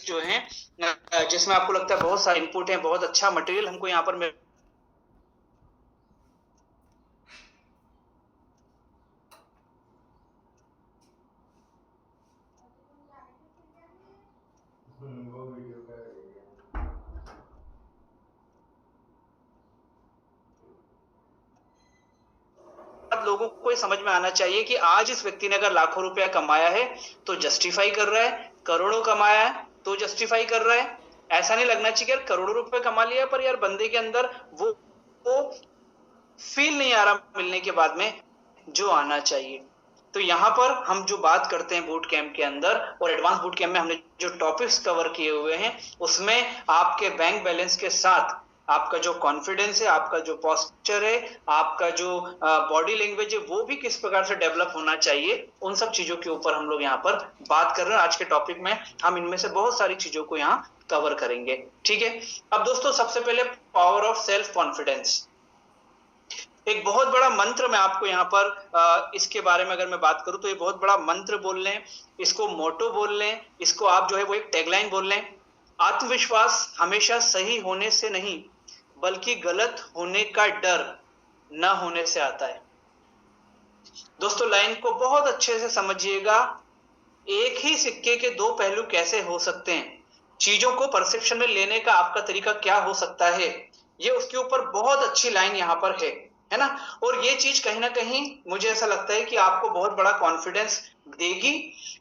जो हैं जिसमें आपको लगता है बहुत सारे इनपुट हैं, बहुत अच्छा मटेरियल हमको यहाँ पर मिल। लोगों को ये समझ में आना चाहिए कि आज इस व्यक्ति ने अगर लाखों रुपया कमाया है तो जस्टिफाई कर रहा है, करोड़ों कमाया है तो जस्टिफाई कर रहा है। ऐसा नहीं लगना चाहिए यार करोड़ों रुपए कमा लिया पर यार बंदे के अंदर वो फील नहीं आ रहा मिलने के बाद में जो आना चाहिए। तो यहां पर हम जो बात करते हैं बूट कैंप के अंदर और एडवांस बूट कैंप में हमने जो टॉपिक्स कवर किए हुए हैं उसमें आपके बैंक बैलेंस के साथ आपका जो कॉन्फिडेंस है, आपका जो पोस्चर है, आपका जो बॉडी लैंग्वेज है वो भी किस प्रकार से डेवलप होना चाहिए, उन सब चीजों के ऊपर हम लोग यहाँ पर बात कर रहे हैं। आज के टॉपिक में हम इनमें से बहुत सारी चीजों को यहाँ कवर करेंगे। ठीक है, अब दोस्तों सबसे पहले पावर ऑफ सेल्फ कॉन्फिडेंस। एक बहुत बड़ा मंत्र मैं आपको यहाँ पर इसके बारे में अगर मैं बात करूं तो ये बहुत बड़ा मंत्र बोल लें, इसको मोटो बोल लें, इसको आप जो है वो एक टैगलाइन बोल लें। आत्मविश्वास हमेशा सही होने से नहीं बल्कि गलत होने का डर न होने से आता है। दोस्तों लाइन को बहुत अच्छे से समझिएगा। एक ही सिक्के के दो पहलू कैसे हो सकते हैं, चीजों को परसेप्शन में लेने का आपका तरीका क्या हो सकता है, ये उसके ऊपर बहुत अच्छी लाइन यहाँ पर है ना। और ये चीज कहीं ना कहीं मुझे ऐसा लगता है कि आपको बहुत बड़ा कॉन्फिडेंस देगी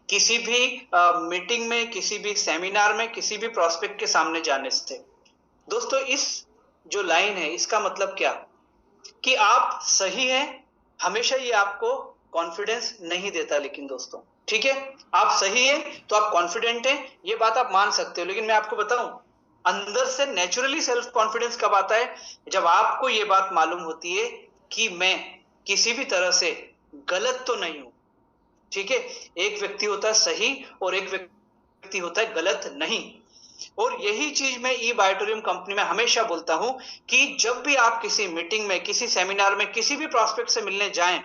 किसी भी मीटिंग में, किसी भी सेमिनार में, किसी भी प्रोस्पेक्ट के सामने जाने से। दोस्तों इस जो लाइन है इसका मतलब क्या कि आप सही हैं, हमेशा ये आपको कॉन्फिडेंस नहीं देता। लेकिन दोस्तों ठीक है, आप सही हैं तो आप कॉन्फिडेंट हैं, ये बात आप मान सकते हो। लेकिन मैं आपको बताऊं अंदर से नेचुरली सेल्फ कॉन्फिडेंस कब आता है, जब आपको ये बात मालूम होती है कि मैं किसी भी तरह से गलत तो नहीं हूं। ठीक है, एक व्यक्ति होता है सही और एक व्यक्ति होता है गलत नहीं। और यही चीज मैं ई बायोटोरियम कंपनी में हमेशा बोलता हूं कि जब भी आप किसी मीटिंग में, किसी सेमिनार में, किसी भी प्रोस्पेक्ट से मिलने जाएं,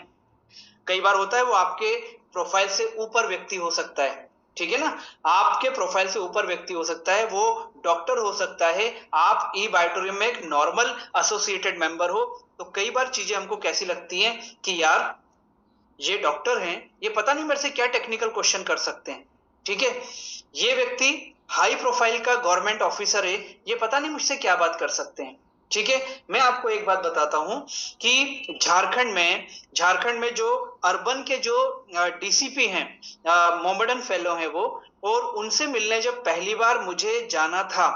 कई बार होता है वो आपके प्रोफाइल से ऊपर व्यक्ति हो सकता है। ठीक है ना, आपके प्रोफाइल से ऊपर व्यक्ति हो सकता है, वो डॉक्टर हो सकता है, आप ई बायोटोरियम में एक नॉर्मल एसोसिएटेड मेंबर हो। तो कई बार चीजें हमको कैसी लगती हैं कि यार ये डॉक्टर हैं, ये पता नहीं मेरे से क्या टेक्निकल क्वेश्चन कर सकते हैं। ठीक है, ये व्यक्ति हाई प्रोफाइल का गवर्नमेंट ऑफिसर है, ये पता नहीं मुझसे क्या बात कर सकते हैं। ठीक है, मैं आपको एक बात बताता हूं कि झारखंड में जो अर्बन के जो डीसीपी हैं, मोमडन फेलो हैं वो, और उनसे मिलने जब पहली बार मुझे जाना था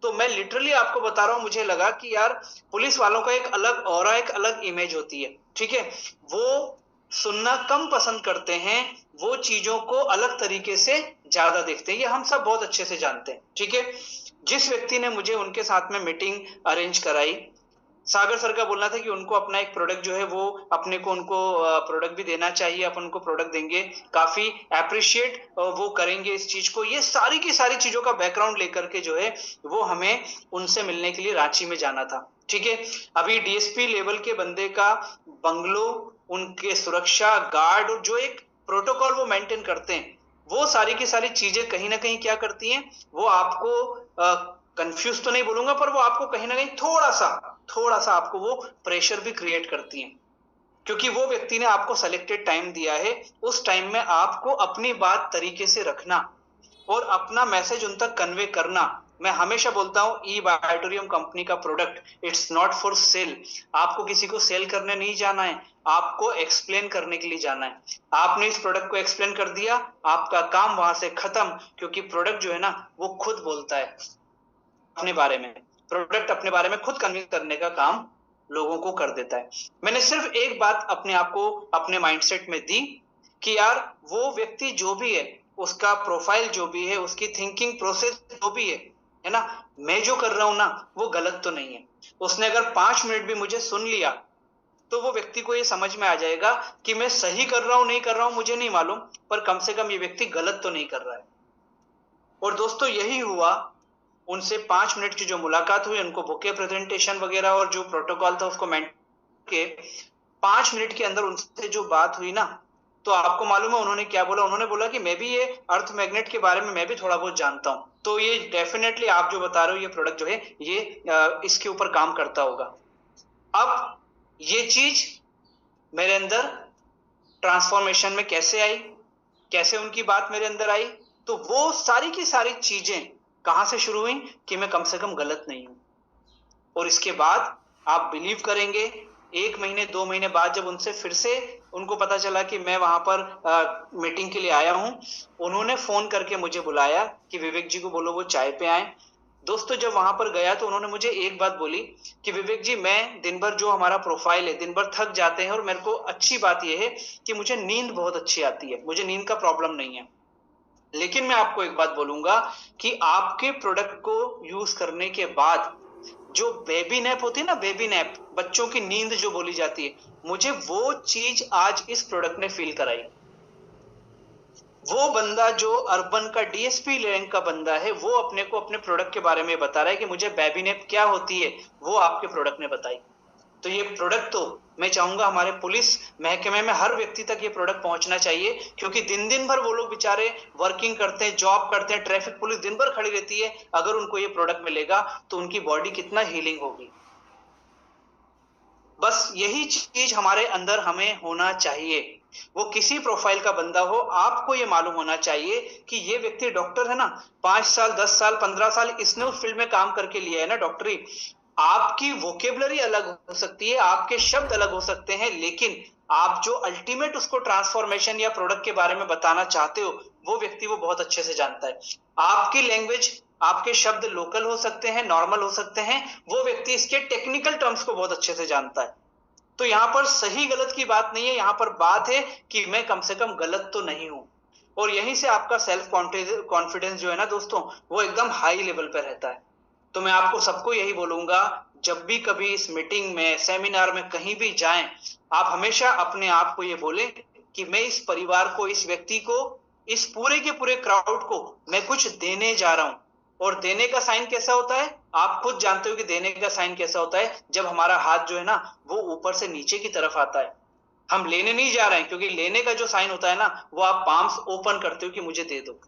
तो मैं लिटरली आपको बता रहा हूं, मुझे लगा कि यार पुलिस वालों का एक अलग ऑरा, एक अलग इमेज होती है। ठीक है, वो सुनना कम पसंद करते हैं, वो चीजों को अलग तरीके से ज्यादा देखते हैं, ये हम सब बहुत अच्छे से जानते हैं। ठीक है, जिस व्यक्ति ने मुझे उनके साथ में मीटिंग अरेंज कराई, सागर सर का बोलना था कि उनको अपना एक प्रोडक्ट जो है वो अपने को उनको प्रोडक्ट भी देना चाहिए, अपन उनको प्रोडक्ट देंगे, काफी अप्रिशिएट वो करेंगे इस चीज को। ये सारी की सारी चीजों का बैकग्राउंड लेकर के जो है वो हमें उनसे मिलने के लिए रांची में जाना था। ठीक है, अभी डीएसपी लेवल के बंदे का बंगलो, उनके सुरक्षा गार्ड और जो एक प्रोटोकॉल वो मेंटेन करते हैं, वो सारी की सारी चीजें कहीं ना कहीं क्या करती हैं, वो आपको कंफ्यूज तो नहीं बोलूंगा पर वो आपको कहीं ना कहीं थोड़ा सा आपको वो प्रेशर भी क्रिएट करती हैं। क्योंकि वो व्यक्ति ने आपको सेलेक्टेड टाइम दिया है, उस टाइम में आपको अपनी बात तरीके से रखना और अपना मैसेज उन तक कन्वे करना। मैं हमेशा बोलता हूं ई बायोटोरियम कंपनी का product it's not for sale. आपको किसी को सेल करने नहीं जाना है, आपको एक्सप्लेन करने के लिए जाना है। आपने इस प्रोडक्ट को एक्सप्लेन कर दिया, आपका काम वहां से खत्म। क्योंकि प्रोडक्ट जो है ना वो खुद बोलता है अपने बारे में, प्रोडक्ट अपने बारे में खुद कन्विंस करने का काम लोगों को कर देता है। मैंने सिर्फ एक बात अपने आप को अपने माइंडसेट में दी कि यार वो व्यक्ति जो भी है, उसका प्रोफाइल जो भी है, उसकी थिंकिंग प्रोसेस जो भी है ना, मैं जो कर रहा हूं ना वो गलत तो नहीं है। उसने अगर 5 मिनट भी मुझे सुन लिया तो वो व्यक्ति को ये समझ में आ जाएगा कि मैं सही कर रहा हूं नहीं कर रहा हूं मुझे नहीं मालूम, पर कम से कम ये व्यक्ति गलत तो नहीं कर रहा है। और दोस्तों यही हुआ, उनसे 5 मिनट की जो मुलाकात हुई, उनको बुके प्रेजेंटेशन वगैरह और जो प्रोटोकॉल था उसको मेंटेन के 5 मिनट के अंदर उनसे जो बात हुई ना, तो आपको मालूम है उन्होंने क्या बोला? उन्होंने बोला कि मैं भी ये अर्थ मैग्नेट के बारे में मैं भी थोड़ा बहुत जानता हूं। तो ये डेफिनेटली आप जो बता रहे हो ये प्रोडक्ट जो है ये इसके ऊपर काम करता होगा। अब ये चीज मेरे अंदर ट्रांसफॉर्मेशन में कैसे आई, कैसे उनकी बात मेरे अंदर आई? तो वो सारी की सारी चीजें कहां से शुरू हुई कि मैं कम से कम गलत नहीं हूं। और इसके बाद आप बिलीव करेंगे, 1 महीने 2 महीने बाद जब उनसे फिर से उनको पता चला कि मैं वहां पर मीटिंग के लिए आया हूं, उन्होंने फोन करके मुझे बुलाया कि विवेक जी को बोलो वो चाय पे आए। दोस्तों जब वहां पर गया तो उन्होंने मुझे एक बात बोली कि विवेक जी मैं दिन भर जो हमारा प्रोफाइल है दिन भर थक जाते हैं, और मेरे को अच्छी बात यह है कि मुझे नींद बहुत अच्छी आती है, मुझे नींद का प्रॉब्लम नहीं है। लेकिन मैं आपको एक बात बोलूंगा कि आपके प्रोडक्ट को यूज करने के बाद जो बेबी नैप होती है ना, बेबी नैप, बच्चों की नींद जो बोली जाती है, मुझे वो चीज आज इस प्रोडक्ट ने फील कराई। वो बंदा जो अर्बन का डीएसपी रैंक का बंदा है, वो अपने को अपने प्रोडक्ट के बारे में बता रहा है कि मुझे बेबी नैप क्या होती है, वो आपके प्रोडक्ट ने बताई। तो ये प्रोडक्ट तो मैं चाहूंगा हमारे पुलिस महकमे में हर व्यक्ति तक ये प्रोडक्ट पहुंचना चाहिए, क्योंकि दिन दिन भर वो लोग बेचारे वर्किंग करते हैं, जॉब करते हैं, ट्रैफिक पुलिस दिन भर खड़ी रहती है। अगर उनको ये प्रोडक्ट मिलेगा तो उनकी बॉडी कितना हीलिंग होगी। बस यही चीज हमारे अंदर हमें होना चाहिए। वो किसी प्रोफाइल का बंदा हो, आपको ये मालूम होना चाहिए कि ये व्यक्ति डॉक्टर है ना, 5 साल 10 साल 15 साल इसने उस फील्ड में काम करके लिया है ना डॉक्टरी। आपकी वोकेबलरी अलग हो सकती है, आपके शब्द अलग हो सकते हैं, लेकिन आप जो अल्टीमेट उसको ट्रांसफॉर्मेशन या प्रोडक्ट के बारे में बताना चाहते हो वो व्यक्ति वो बहुत अच्छे से जानता है। आपकी लैंग्वेज, आपके शब्द लोकल हो सकते हैं, नॉर्मल हो सकते हैं, वो व्यक्ति इसके टेक्निकल टर्म्स को बहुत अच्छे से जानता है। तो यहां पर सही गलत की बात नहीं है, यहां पर बात है कि मैं कम से कम गलत तो नहीं हूं। और यहीं से आपका सेल्फ कॉन्फिडेंस जो है ना दोस्तों, वो एकदम हाई लेवल पर रहता है। तो मैं आपको सबको यही बोलूंगा, जब भी कभी इस मीटिंग में, सेमिनार में, कहीं भी जाएं, आप हमेशा अपने आप को ये बोलें कि मैं इस परिवार को, इस व्यक्ति को, इस पूरे के पूरे क्राउड को मैं कुछ देने जा रहा हूं। और देने का साइन कैसा होता है? आप खुद जानते हो कि देने का साइन कैसा होता है, जब हमारा हाथ जो है ना वो ऊपर से नीचे की तरफ आता है। हम लेने नहीं जा रहे हैं, क्योंकि लेने का जो साइन होता है ना, वो आप पाम्स ओपन करते हो कि मुझे दे दो।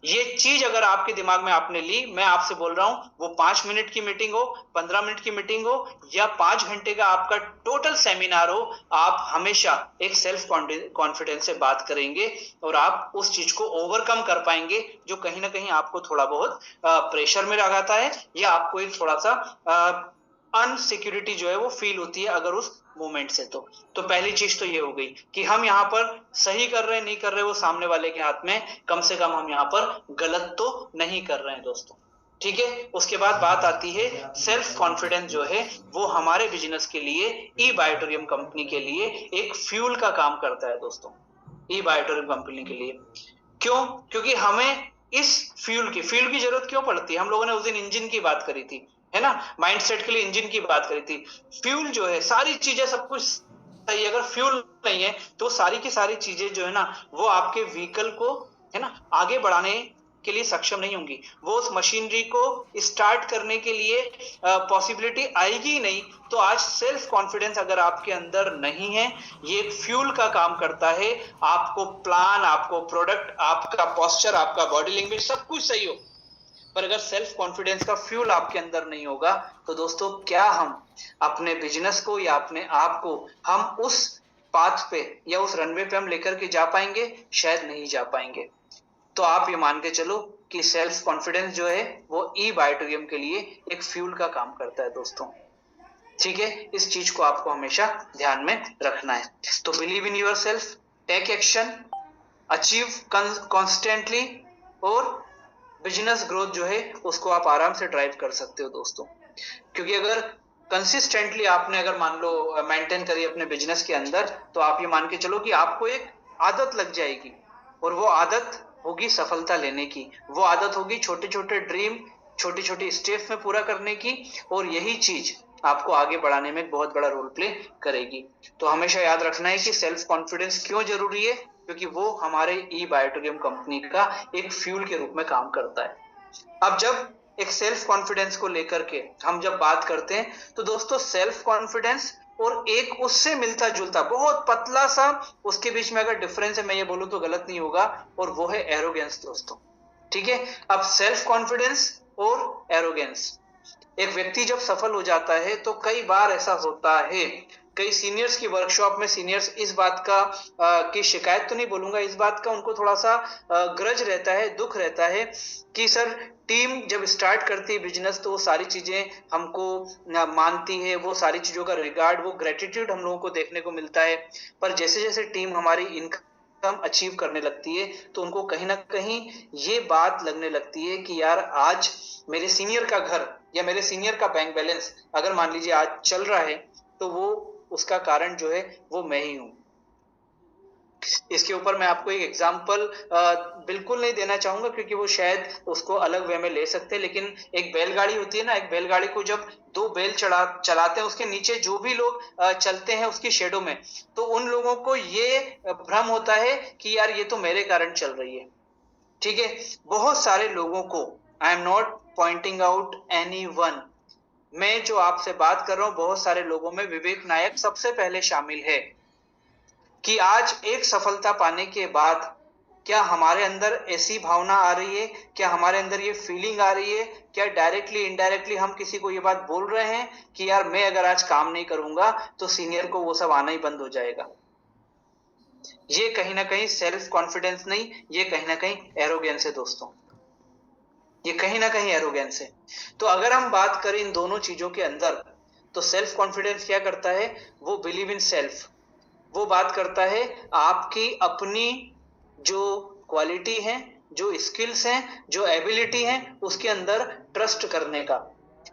ये चीज अगर आपके दिमाग में आपने ली, मैं आपसे बोल रहा हूं, वो 5 मिनट की मीटिंग हो, 15 मिनट की मीटिंग हो, या 5 घंटे का आपका टोटल सेमिनार हो, आप हमेशा एक सेल्फ कॉन्फिडेंस से बात करेंगे और आप उस चीज को ओवरकम कर पाएंगे जो कहीं ना कहीं आपको थोड़ा बहुत प्रेशर में लगाता है, या आपको एक थोड़ा सा अनसिक्योरिटी जो है वो फील होती है अगर उस मोमेंट से। तो पहली चीज तो ये हो गई कि हम यहाँ पर सही कर रहे हैं नहीं कर रहे वो सामने वाले के हाथ में, कम से कम हम यहाँ पर गलत तो नहीं कर रहे हैं दोस्तों। ठीक है, उसके बाद बात आती है सेल्फ कॉन्फिडेंस जो है वो हमारे बिजनेस के लिए, ई बायोटोरियम कंपनी के लिए एक फ्यूल का काम करता है दोस्तों। ई बायोटोरियम कंपनी के लिए क्यों? क्योंकि हमें इस फ्यूल की जरूरत क्यों पड़ती है? हम लोगों ने उस दिन इंजन की बात करी थी, है ना, माइंडसेट के लिए इंजन की बात करी थी। फ्यूल जो है, सारी चीजें सब कुछ सही है, अगर फ्यूल नहीं है तो सारी की सारी चीजें जो है ना वो आपके व्हीकल को, है ना, आगे बढ़ाने के लिए सक्षम नहीं होंगी। वो उस मशीनरी को स्टार्ट करने के लिए पॉसिबिलिटी आएगी ही नहीं। तो आज सेल्फ कॉन्फिडेंस अगर आपके अंदर नहीं है, ये एक फ्यूल का काम करता है। आपको प्लान, आपको प्रोडक्ट, आपका पोस्चर, आपका बॉडी लैंग्वेज सब कुछ सही हो, पर अगर सेल्फ कॉन्फिडेंस का फ्यूल आपके अंदर नहीं होगा तो दोस्तों क्या हम अपने बिजनेस को या अपने आप को हम उस पाथ पे या उस रनवे पे हम लेकर के जा पाएंगे? शायद नहीं जा पाएंगे। तो आप ये मान के चलो कि सेल्फ कॉन्फिडेंस जो है वो ई बायोटोरियम के लिए एक फ्यूल का काम करता है दोस्तों। ठीक है, इस चीज को आपको हमेशा ध्यान में रखना है। तो believe in your self, take action, achieve constantly, और बिजनेस ग्रोथ जो है उसको आप आराम से ड्राइव कर सकते हो दोस्तों। क्योंकि अगर कंसिस्टेंटली आपने अगर मान लो मेंटेन करी अपने बिजनेस के अंदर, तो आप ये मान के चलो कि आपको एक आदत लग जाएगी, और वो आदत होगी सफलता लेने की। वो आदत होगी छोटे छोटे ड्रीम, छोटी छोटी स्टेप में पूरा करने की, और यही चीज आपको आगे बढ़ाने में बहुत बड़ा रोल प्ले करेगी। तो हमेशा याद रखना है कि सेल्फ कॉन्फिडेंस क्यों जरूरी है, क्योंकि वो हमारे ई बायोटोरियम कंपनी का एक फ्यूल के रूप में काम करता है। अब जब एक सेल्फ कॉन्फिडेंस को लेकर के हम जब बात करते हैं तो दोस्तों सेल्फ कॉन्फिडेंस और एक उससे मिलता जुलता बहुत पतला सा उसके बीच में अगर डिफरेंस है, मैं ये बोलूं तो गलत नहीं होगा, और वो है एरोगेंस दोस्तों। ठीक है, अब सेल्फ कॉन्फिडेंस और एरोगेंस, एक व्यक्ति जब सफल हो जाता है तो कई बार ऐसा होता है, कई सीनियर्स की वर्कशॉप में सीनियर्स इस बात का की शिकायत तो नहीं बोलूंगा, इस बात का उनको थोड़ा सा ग्रज रहता है, दुख रहता है कि सर टीम जब स्टार्ट करती है बिजनेस तो वो सारी चीजें हमको मानती है, वो सारी चीजों का रिगार्ड, वो ग्रेटिट्यूड हम लोगों को देखने को मिलता है, पर जैसे जैसे टीम हमारी इनकम अचीव करने लगती है तो उनको कहीं ना कहीं ये बात लगने लगती है कि यार आज मेरे सीनियर का घर या मेरे सीनियर का बैंक बैलेंस अगर मान लीजिए आज चल रहा है तो वो उसका कारण जो है वो मैं ही हूं। इसके ऊपर मैं आपको एक एग्जांपल बिल्कुल नहीं देना चाहूंगा क्योंकि वो शायद उसको अलग वे में ले सकते हैं, लेकिन एक बैलगाड़ी होती है ना, एक बैलगाड़ी को जब दो बैल चलाते हैं, उसके नीचे जो भी लोग चलते हैं उसकी शेडो में, तो उन लोगों को ये भ्रम होता है कि यार ये तो मेरे कारण चल रही है। ठीक है, बहुत सारे लोगों को, I am not pointing out anyone, मैं जो आपसे बात कर रहा हूं बहुत सारे लोगों में विवेक नायक सबसे पहले शामिल है कि आज एक सफलता पाने के बाद क्या हमारे अंदर ऐसी भावना आ रही है, क्या हमारे अंदर ये फीलिंग आ रही है, क्या डायरेक्टली इनडायरेक्टली हम किसी को ये बात बोल रहे हैं कि यार मैं अगर आज काम नहीं करूंगा तो सीनियर को वो सब आना ही बंद हो जाएगा। ये कहीं ना कहीं सेल्फ कॉन्फिडेंस नहीं, ये कहीं ना कहीं एरोगेंस है दोस्तों, ये कहीं ना कहीं एरोगेंस है। तो अगर हम बात करें इन दोनों चीजों के अंदर तो सेल्फ कॉन्फिडेंस क्या करता है, वो बिलीव इन सेल्फ, वो बात करता है आपकी अपनी जो क्वालिटी है, जो स्किल्स हैं, जो एबिलिटी है, उसके अंदर ट्रस्ट करने का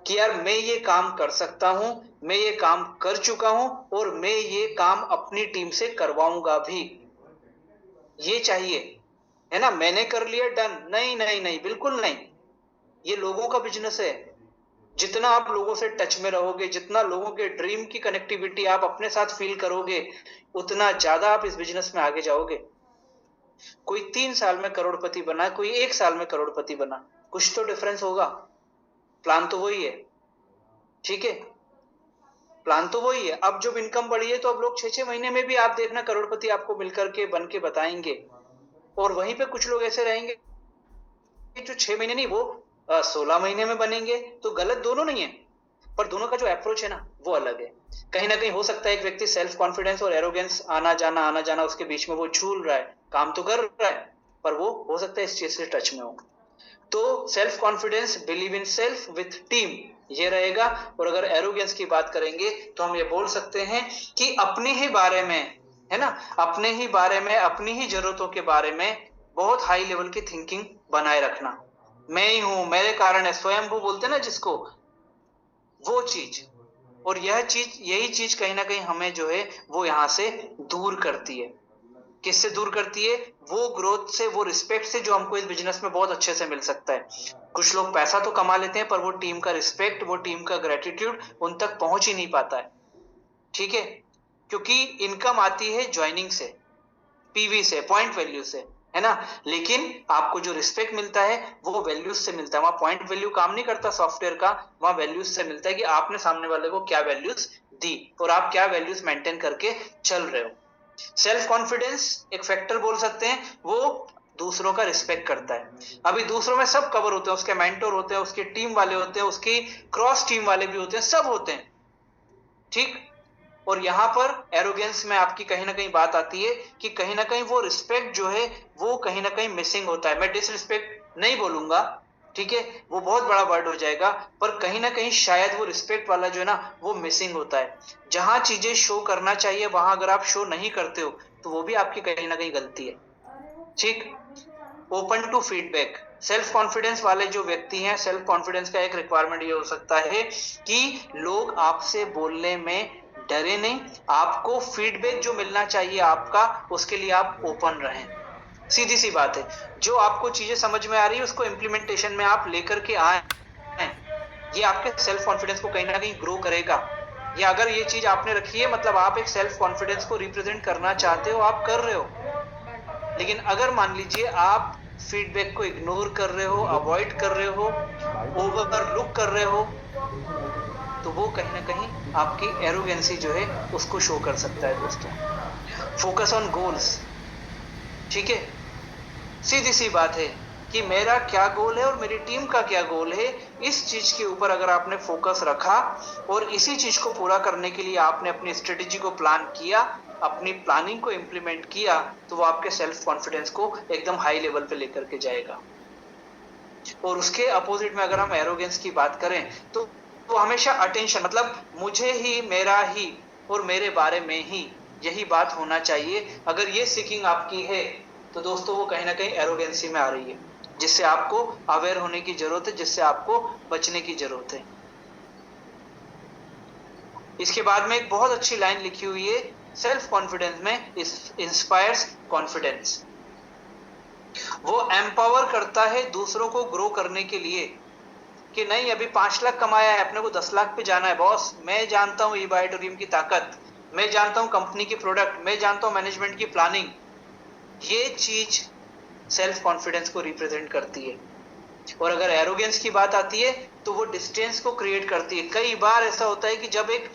कि यार मैं ये काम कर सकता हूं, मैं ये काम कर चुका हूं और मैं ये काम अपनी टीम से करवाऊंगा भी। ये चाहिए, है ना, मैंने कर लिया डन, नहीं नहीं नहीं, बिल्कुल नहीं। ये लोगों का बिजनेस है, जितना आप लोगों से टच में रहोगे, जितना लोगों के ड्रीम की कनेक्टिविटी आप अपने साथ फील करोगे, उतना ज्यादा आप इस बिजनेस में आगे जाओगे। कोई 3 साल में करोड़पति बना, कोई 1 साल में करोड़पति बना, कुछ तो डिफरेंस होगा, प्लान तो वही है। ठीक है, प्लान तो वही है। अब जब इनकम बढ़ी है तो अब लोग 6-6 महीने में भी आप देखना करोड़पति आपको मिलकर के बन के बताएंगे, और वहीं पे कुछ लोग ऐसे रहेंगे जो 6 महीने नहीं, वो 16 महीने में बनेंगे। तो गलत दोनों नहीं है, पर दोनों का जो अप्रोच है ना वो अलग है। कहीं ना कहीं हो सकता है एक व्यक्ति सेल्फ कॉन्फिडेंस और एरोगेंस आना जाना उसके बीच में वो झूल रहा है, काम तो कर रहा है पर वो हो सकता है इस चीज से टच में हो। तो self confidence, believe in self with team, ये रहेगा। और अगर एरोगेंस की बात करेंगे तो हम ये बोल सकते हैं कि अपने ही बारे में, है ना, अपने ही बारे में, अपनी ही जरूरतों के बारे में बहुत हाई लेवल की थिंकिंग बनाए रखना। मैं ही हूं, मेरे कारण है, स्वयंभू बोलते हैं ना जिसको, वो चीज। और यह चीज, यही चीज कहीं ना कहीं हमें जो है वो यहां से दूर करती है। किससे दूर करती है? वो ग्रोथ से, वो रिस्पेक्ट से जो हमको इस बिजनेस में बहुत अच्छे से मिल सकता है। कुछ लोग पैसा तो कमा लेते हैं पर वो टीम का रिस्पेक्ट, वो टीम का ग्रेटिट्यूड उन तक पहुंच ही नहीं पाता है। ठीक है, क्योंकि इनकम आती है ज्वाइनिंग से, पीवी से, पॉइंट वैल्यू से, है ना, लेकिन आपको जो रिस्पेक्ट मिलता है वो वैल्यूज से मिलता है। वहां पॉइंट वैल्यू काम नहीं करता सॉफ्टवेयर का, वहां वैल्यूज से मिलता है कि आपने सामने वाले को क्या वैल्यूज दी और आप क्या वैल्यूज मेंटेन करके चल रहे हो। सेल्फ कॉन्फिडेंस एक फैक्टर बोल सकते हैं, वो दूसरों का रिस्पेक्ट करता है। अभी दूसरों में सब कवर होते हैं, उसके मेंटोर होते हैं, उसके टीम वाले होते हैं, उसकी क्रॉस टीम वाले भी होते हैं, सब होते हैं। ठीक, और यहां पर एरोगेंस में आपकी कहीं ना कहीं बात आती है कि कहीं ना कहीं वो रिस्पेक्ट जो है वो कहीं ना कहीं मिसिंग होता है। मैं डिसरिस्पेक्ट नहीं बोलूंगा, ठीक है, वो बहुत बड़ा वर्ड हो जाएगा, पर कहीं ना कहीं शायद वो रिस्पेक्ट वाला जो है ना वो मिसिंग होता है। जहां चीजें शो करना चाहिए वहां अगर आप शो नहीं करते हो तो वो भी आपकी कहीं ना कहीं गलती है। ठीक, open to feedback. Self confidence वाले जो व्यक्ति हैं, सेल्फ कॉन्फिडेंस का एक रिक्वायरमेंट ये हो सकता है कि लोग आपसे बोलने में डरे नहीं, आपको फीडबैक जो मिलना चाहिए आपका, उसके लिए आप ओपन रहें। सीधी सी बात है, जो आपको चीजें समझ में आ रही है उसको इम्प्लीमेंटेशन में आप लेकर के आए, ये आपके सेल्फ कॉन्फिडेंस को कहीं ना कहीं ग्रो करेगा। या अगर ये चीज आपने रखी है, मतलब आप एक सेल्फ कॉन्फिडेंस को रिप्रेजेंट करना चाहते हो, आप कर रहे हो, लेकिन अगर मान लीजिए आप फीडबैक को इग्नोर कर रहे हो, अवॉइड कर रहे हो, ओवरलुक कर रहे हो, तो वो कहीं ना कहीं आपकी एरोगेंसी जो है उसको शो कर सकता है दोस्तों। फोकस ऑन गोल्स, ठीक है, सीधी सी बात है कि मेरा क्या गोल है और मेरी टीम का क्या गोल है, इस चीज के ऊपर अगर आपने फोकस रखा और इसी चीज को पूरा करने के लिए आपने अपनी स्ट्रेटेजी को प्लान किया, अपनी प्लानिंग को इंप्लीमेंट किया, तो वो आपके सेल्फ कॉन्फिडेंस को एकदम हाई लेवल पे लेकर के जाएगा। और उसके अपोजिट में अगर हम एरोगेंस की बात करें तो हमेशा अटेंशन, मतलब मुझे ही, मेरा ही और मेरे बारे में ही, यही बात होना चाहिए। अगर ये सीकिंग आपकी है तो दोस्तों वो कहीं ना कहीं एरोगेंसी में आ रही है, जिससे आपको अवेयर होने की जरूरत है, जिससे आपको बचने की जरूरत है। इसके बाद में एक बहुत अच्छी लाइन लिखी हुई है, सेल्फ कॉन्फिडेंस में इंस्पायर्स कॉन्फिडेंस। वो एम्पावर करता है दूसरों को ग्रो करने के लिए, कि नहीं अभी 5 लाख कमाया है, अपने को 10 लाख पे जाना है बॉस, मैं जानता हूं ई बायोटोरियम की ताकत, मैं जानता हूं कंपनी की प्रोडक्ट, मैं जानता हूं मैनेजमेंट की प्लानिंग। ये चीज सेल्फ कॉन्फिडेंस को रिप्रेजेंट करती है। और अगर एरोगेंस की बात आती है तो वो डिस्टेंस को क्रिएट करती है। कई बार ऐसा होता है कि जब एक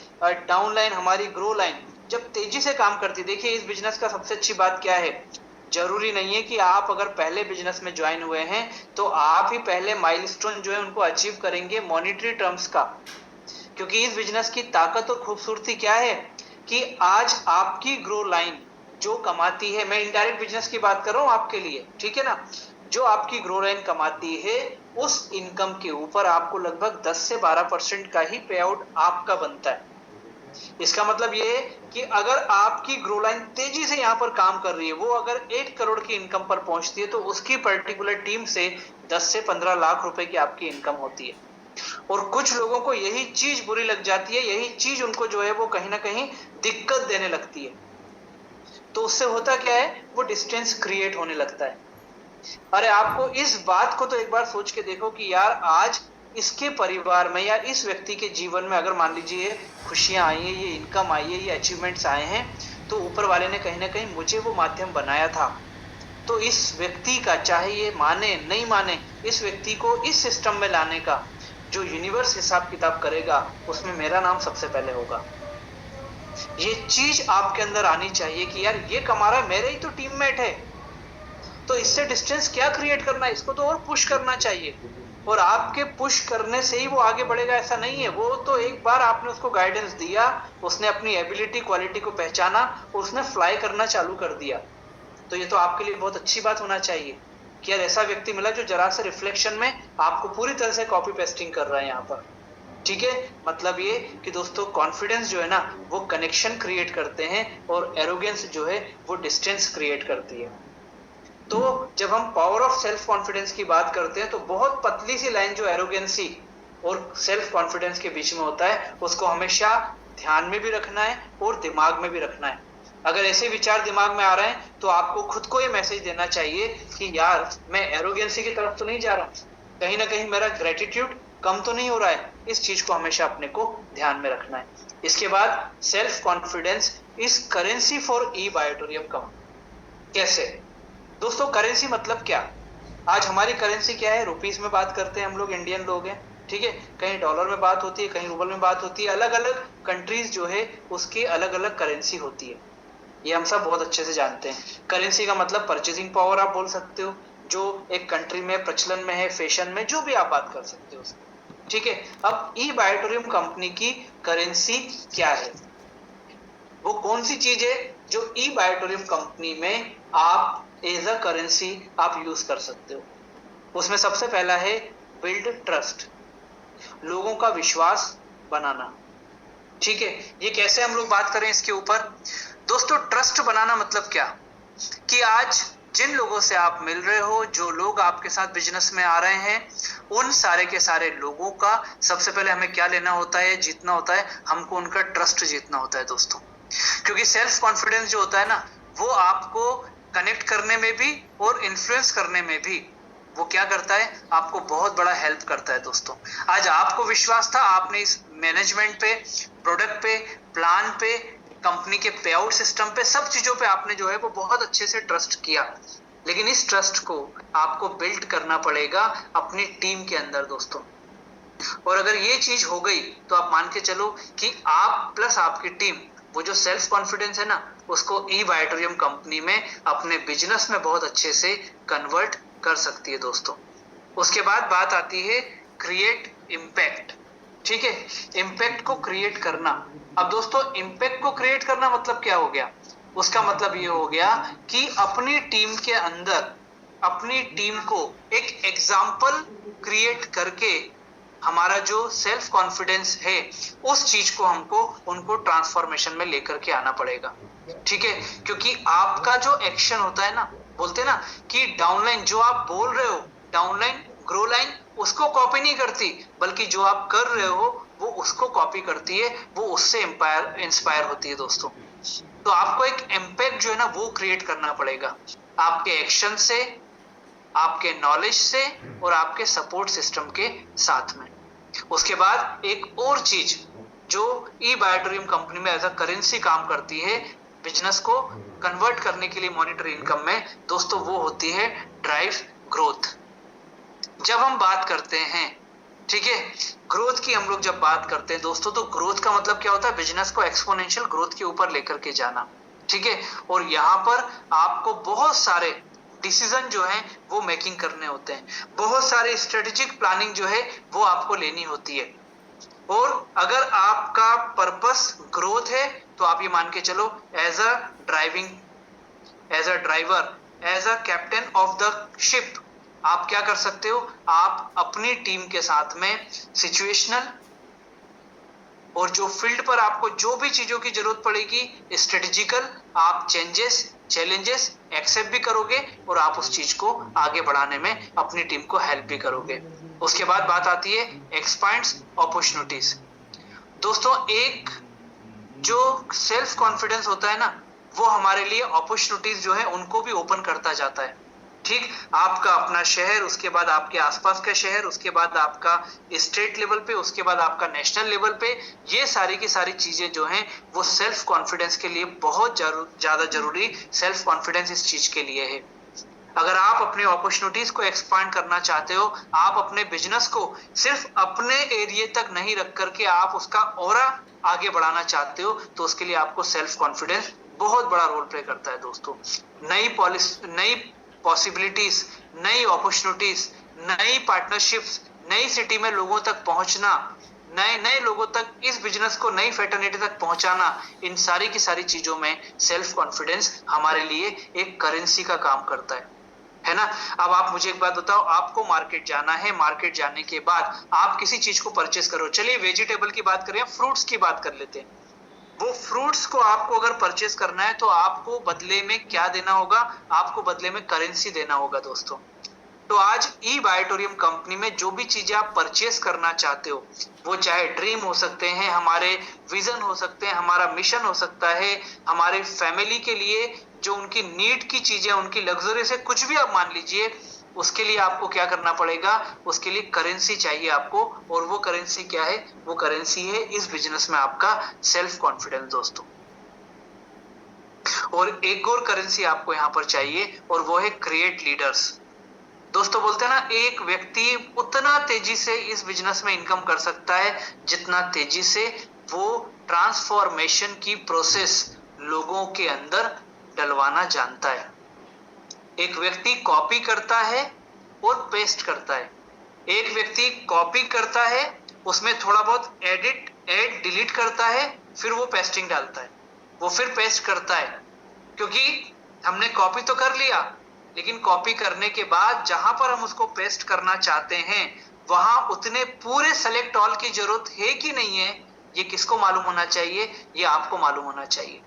डाउन लाइन, हमारी ग्रो लाइन जब तेजी से काम करती है, देखिए इस बिजनेस का सबसे अच्छी बात क्या है, जरूरी नहीं है कि आप अगर पहले बिजनेस में ज्वाइन हुए हैं तो आप ही पहले माइलस्टोन जो है उनको अचीव करेंगे मॉनेटरी टर्म्स का। क्योंकि इस बिजनेस की ताकत और खूबसूरती क्या है कि आज आपकी ग्रो लाइन जो कमाती है, मैं इनडायरेक्ट बिजनेस की बात कर रहा हूं आपके लिए, ठीक है ना, जो आपकी ग्रो लाइन कमाती है उस इनकम के ऊपर आपको लगभग 10 से 12% का ही पे आउट आपका बनता है। इसका मतलब ये है कि अगर आपकी ग्रो लाइन तेजी से यहां पर काम कर रही है, वो अगर 1 करोड़ की इनकम पर पहुंचती है तो उसकी पर्टिकुलर टीम से 10 से 15 लाख रुपए की आपकी इनकम होती है। और कुछ लोगों को यही चीज बुरी लग जाती है, यही चीज उनको जो है वो कहीं ना कहीं दिक्कत देने लगती है। तो उससे होता क्या है, वो डिस्टेंस क्रिएट होने लगता है। अरे आपको इस बात को तो एक बार सोच के देखो कि यार आज इसके परिवार में या इस व्यक्ति के जीवन में अगर मान लीजिए खुशियां आई है, ये इनकम आई है, ये अचीवमेंट्स आए हैं, तो ऊपर वाले ने कहीं ना कहीं मुझे वो माध्यम बनाया था। तो इस व्यक्ति का, चाहे ये माने नहीं माने, इस व्यक्ति को इस सिस्टम में लाने का जो यूनिवर्स हिसाब किताब करेगा उसमें मेरा नाम सबसे पहले होगा। ये चीज आपके अंदर आनी चाहिए कि यार ये कमा रहा है, मेरे ही तो टीममेट है, तो इससे डिस्टेंस क्या क्रिएट करना है, इसको तो और पुश करना चाहिए। और आपके पुश करने से ही वो आगे बढ़ेगा ऐसा नहीं है। वो तो एक बार आपने उसको गाइडेंस दिया, उसने अपनी एबिलिटी क्वालिटी को पहचाना और उसने फ्लाई करना चालू कर दिया, तो ये तो आपके लिए बहुत अच्छी बात होना चाहिए कि यार ऐसा व्यक्ति मिला जो जरा से रिफ्लेक्शन में आपको पूरी तरह से कॉपी पेस्टिंग कर रहा है यहाँ पर। ठीक है, मतलब ये कि दोस्तों कॉन्फिडेंस जो है ना वो कनेक्शन क्रिएट करते हैं और एरोगेंस जो है वो डिस्टेंस क्रिएट करती है। तो जब हम पावर ऑफ सेल्फ कॉन्फिडेंस की बात करते हैं तो बहुत पतली सी लाइन जो एरोगेंसी और सेल्फ कॉन्फिडेंस के बीच में होता है, उसको हमेशा ध्यान में भी रखना है और दिमाग में भी रखना है। अगर ऐसे विचार दिमाग में आ रहे हैं तो आपको खुद को ये मैसेज देना चाहिए कि यार मैं एरोगेंसी की तरफ तो नहीं जा रहा, कहीं ना कहीं मेरा ग्रेटिट्यूड कम तो नहीं हो रहा है। इस चीज को हमेशा अपने को ध्यान में रखना है। इसके बाद self confidence is currency for ई बायोटोरियम कम। कैसे दोस्तों, करेंसी मतलब क्या, आज हमारी करेंसी क्या है, रुपीस में बात करते हैं हम लोग, इंडियन लोग हैं, ठीक है, कहीं डॉलर में बात होती है, कहीं रूबल में बात होती है, अलग अलग कंट्रीज जो है उसकी अलग अलग करेंसी होती है, ये हम सब बहुत अच्छे से जानते हैं। करेंसी का मतलब परचेसिंग पावर आप बोल सकते हो, जो एक कंट्री में प्रचलन में है, फैशन में, जो भी आप बात कर सकते हो, ठीक है। अब ई बायोटोरियम कंपनी की करेंसी क्या है, वो कौन सी चीज है जो ई बायोटोरियम कंपनी में आप एज अ करेंसी आप यूज कर सकते हो। उसमें सबसे पहला है बिल्ड ट्रस्ट, लोगों का विश्वास बनाना, ठीक है। ये कैसे हम लोग बात करें इसके ऊपर, दोस्तों ट्रस्ट बनाना मतलब क्या कि आज जिन लोगों से आप मिल रहे हो, जो लोग आपके साथ बिजनेस में आ रहे हैं, उन सारे के सारे लोगों का सबसे पहले हमें क्या लेना होता है, जीतना होता है, हमको उनका ट्रस्ट जीतना होता है दोस्तों। क्योंकि सेल्फ कॉन्फिडेंस जो होता है ना वो आपको कनेक्ट करने में भी और इन्फ्लुएंस करने में भी वो क्या करता है, आपको बहुत बड़ा हेल्प करता है दोस्तों। आज आपको विश्वास था, आपने इस मैनेजमेंट पे, प्रोडक्ट पे, प्लान पे, कंपनी के पे आउट सिस्टम पे, सब चीजों पे आपने जो है वो बहुत अच्छे से ट्रस्ट किया, लेकिन इस ट्रस्ट को आपको बिल्ड करना पड़ेगा अपनी टीम के अंदर दोस्तों। और अगर ये चीज हो गई तो आप मान के चलो कि आप प्लस आपकी टीम वो जो सेल्फ कॉन्फिडेंस है ना, उसको ई बायोटोरियम कंपनी में अपने बिजनेस में बहुत अच्छे से कन्वर्ट कर सकती है दोस्तों। उसके बाद बात आती है क्रिएट इम्पैक्ट। ठीक है, इम्पैक्ट को क्रिएट करना। अब दोस्तों इम्पैक्ट को क्रिएट करना मतलब क्या हो गया? उसका मतलब ये हो गया कि अपनी टीम के अंदर अपनी टीम को एक एग्जाम्पल क्रिएट करके हमारा जो सेल्फ कॉन्फिडेंस है उस चीज को हमको उनको ट्रांसफॉर्मेशन में लेकर के आना पड़ेगा। ठीक है, क्योंकि आपका जो एक्शन होता है ना, बोलते हैं ना कि डाउनलाइन जो आप बोल रहे हो, डाउनलाइन ग्रो लाइन उसको कॉपी नहीं करती, बल्कि जो आप कर रहे हो वो उसको कॉपी करती है, वो उससे इंस्पायर होती है दोस्तों। तो आपको एक इम्पैक्ट जो है ना वो क्रिएट करना पड़ेगा आपके एक्शन से, आपके नॉलेज से और आपके सपोर्ट सिस्टम के साथ में। उसके बाद एक और चीज जो ई बायोटोरियम कंपनी में एज अ करेंसी काम करती है बिजनेस को कन्वर्ट करने के लिए मॉनिटरी इनकम में दोस्तों, वो होती है ड्राइव ग्रोथ। जब हम बात करते हैं, ठीक है, ग्रोथ की हम लोग जब बात करते हैं दोस्तों, तो ग्रोथ का मतलब क्या होता है? बिजनेस को एक्सपोनेंशियल ग्रोथ के ऊपर लेकर के जाना। ठीक है, और यहाँ पर आपको बहुत सारे डिसीजन जो है वो मेकिंग करने होते हैं, बहुत सारे स्ट्रेटेजिक प्लानिंग जो है वो आपको लेनी होती है। और अगर आपका पर्पस ग्रोथ है तो आप ये मान के चलो as a driver, as a captain of the ship आप क्या कर सकते हो? आप अपनी टीम के साथ में सिचुएशनल और जो फील्ड पर आपको जो भी चीजों की जरूरत पड़ेगी स्ट्रेटेजिकल, आप चैलेंजेस एक्सेप्ट भी करोगे और आप उस चीज को आगे बढ़ाने में अपनी टीम को हेल्प भी करोगे। उसके बाद बात आती है एक्सपांड्स अपॉर्चुनिटीज। दोस्तों एक जो सेल्फ कॉन्फिडेंस होता है ना, वो हमारे लिए अपॉर्चुनिटीज जो है उनको भी ओपन करता जाता है। ठीक, आपका अपना शहर, उसके बाद आपके आसपास का शहर, उसके बाद आपका स्टेट लेवल पे, उसके बाद आपका नेशनल लेवल पे, ये सारी की सारी चीजें जो हैं वो सेल्फ कॉन्फिडेंस के लिए बहुत ज्यादा जरूरी सेल्फ कॉन्फिडेंस इस चीज के लिए है। अगर आप अपने अपॉर्चुनिटीज को एक्सपांड करना चाहते हो, आप अपने बिजनेस को सिर्फ अपने एरिया तक नहीं रख करके आप उसका ऑरा आगे बढ़ाना चाहते हो, तो उसके लिए आपको सेल्फ कॉन्फिडेंस बहुत बड़ा रोल प्ले करता है दोस्तों। नई पॉसिबिलिटीज, नई अपॉर्चुनिटीज, नई पार्टनरशिप्स, नई सिटी में लोगों तक पहुंचना, नए लोगों तक इस बिजनेस को नई फैटर्निटी तक पहुंचाना, इन सारी की सारी चीजों में सेल्फ कॉन्फिडेंस हमारे लिए एक करेंसी का काम करता है ना। अब आप मुझे एक बात बताओ, आपको मार्केट जाना है, मार्केट जाने के बाद आप किसी चीज को परचेस करो, चलिए वेजिटेबल की बात करें, फ्रूट्स की बात कर लेते हैं। वो फ्रूट्स को आपको अगर परचेस करना है तो आपको बदले में क्या देना होगा? आपको बदले में करेंसी देना होगा दोस्तों। तो आज ई बायोटोरियम कंपनी में जो भी चीजें आप परचेस करना चाहते हो, वो चाहे ड्रीम हो सकते हैं, हमारे विजन हो सकते हैं, हमारा मिशन हो सकता है, हमारे फैमिली के लिए जो उनकी नीड की चीजें, उनकी लग्जरी से कुछ भी आप मान लीजिए, उसके लिए आपको क्या करना पड़ेगा? उसके लिए करेंसी चाहिए आपको। और वो करेंसी क्या है? वो करेंसी है इस बिजनेस में आपका सेल्फ कॉन्फिडेंस दोस्तों। और एक और करेंसी आपको यहां पर चाहिए और वो है क्रिएट लीडर्स। दोस्तों बोलते हैं ना, एक व्यक्ति उतना तेजी से इस बिजनेस में इनकम कर सकता है जितना तेजी से वो ट्रांसफॉर्मेशन की प्रोसेस लोगों के अंदर डलवाना जानता है। एक व्यक्ति कॉपी करता है और पेस्ट करता है। एक व्यक्ति कॉपी करता है, उसमें थोड़ा बहुत ऐड डिलीट करता है, फिर वो पेस्टिंग डालता है, वो फिर पेस्ट करता है। क्योंकि हमने कॉपी तो कर लिया, लेकिन कॉपी करने के बाद जहां पर हम उसको पेस्ट करना चाहते हैं वहां उतने पूरे सेलेक्ट ऑल की जरूरत है कि नहीं है, ये किसको मालूम होना चाहिए? ये आपको मालूम होना चाहिए।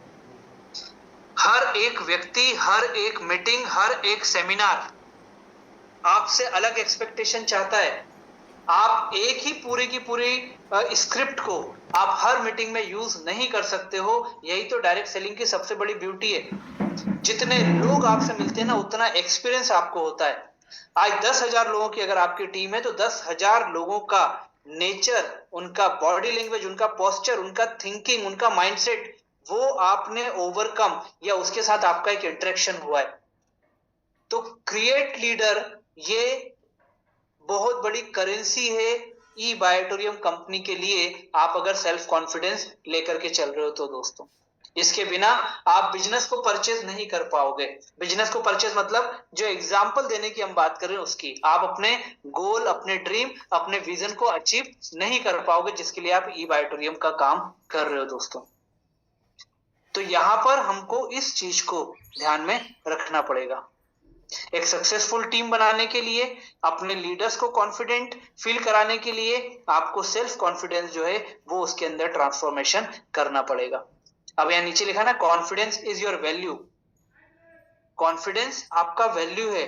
हर एक व्यक्ति, हर एक मीटिंग, हर एक सेमिनार आपसे अलग एक्सपेक्टेशन चाहता है। आप एक ही पूरी की पूरी स्क्रिप्ट को आप हर मीटिंग में यूज नहीं कर सकते हो। यही तो डायरेक्ट सेलिंग की सबसे बड़ी ब्यूटी है। जितने लोग आपसे मिलते हैं ना, उतना एक्सपीरियंस आपको होता है। आज 10,000 लोगों की अगर आपकी टीम है तो 10,000 लोगों का नेचर, उनका बॉडी लैंग्वेज, उनका पोस्चर, उनका थिंकिंग, उनका माइंडसेट, वो आपने ओवरकम या उसके साथ आपका एक इंटरेक्शन हुआ है। तो क्रिएट लीडर ये बहुत बड़ी करेंसी है ई बायोटोरियम कंपनी के लिए आप अगर सेल्फ कॉन्फिडेंस लेकर के चल रहे हो तो दोस्तों, इसके बिना आप बिजनेस को परचेज नहीं कर पाओगे। बिजनेस को परचेज मतलब जो एग्जांपल देने की हम बात कर रहे हैं उसकी, आप अपने गोल, अपने ड्रीम, अपने विजन को अचीव नहीं कर पाओगे जिसके लिए आप ई बायोटोरियम का काम कर रहे हो दोस्तों। तो यहां पर हमको इस चीज को ध्यान में रखना पड़ेगा। एक सक्सेसफुल टीम बनाने के लिए, अपने लीडर्स को कॉन्फिडेंट फील कराने के लिए आपको सेल्फ कॉन्फिडेंस जो है वो उसके अंदर ट्रांसफॉर्मेशन करना पड़ेगा। अब यहां नीचे लिखा ना, confidence is your value. Confidence आपका वैल्यू है,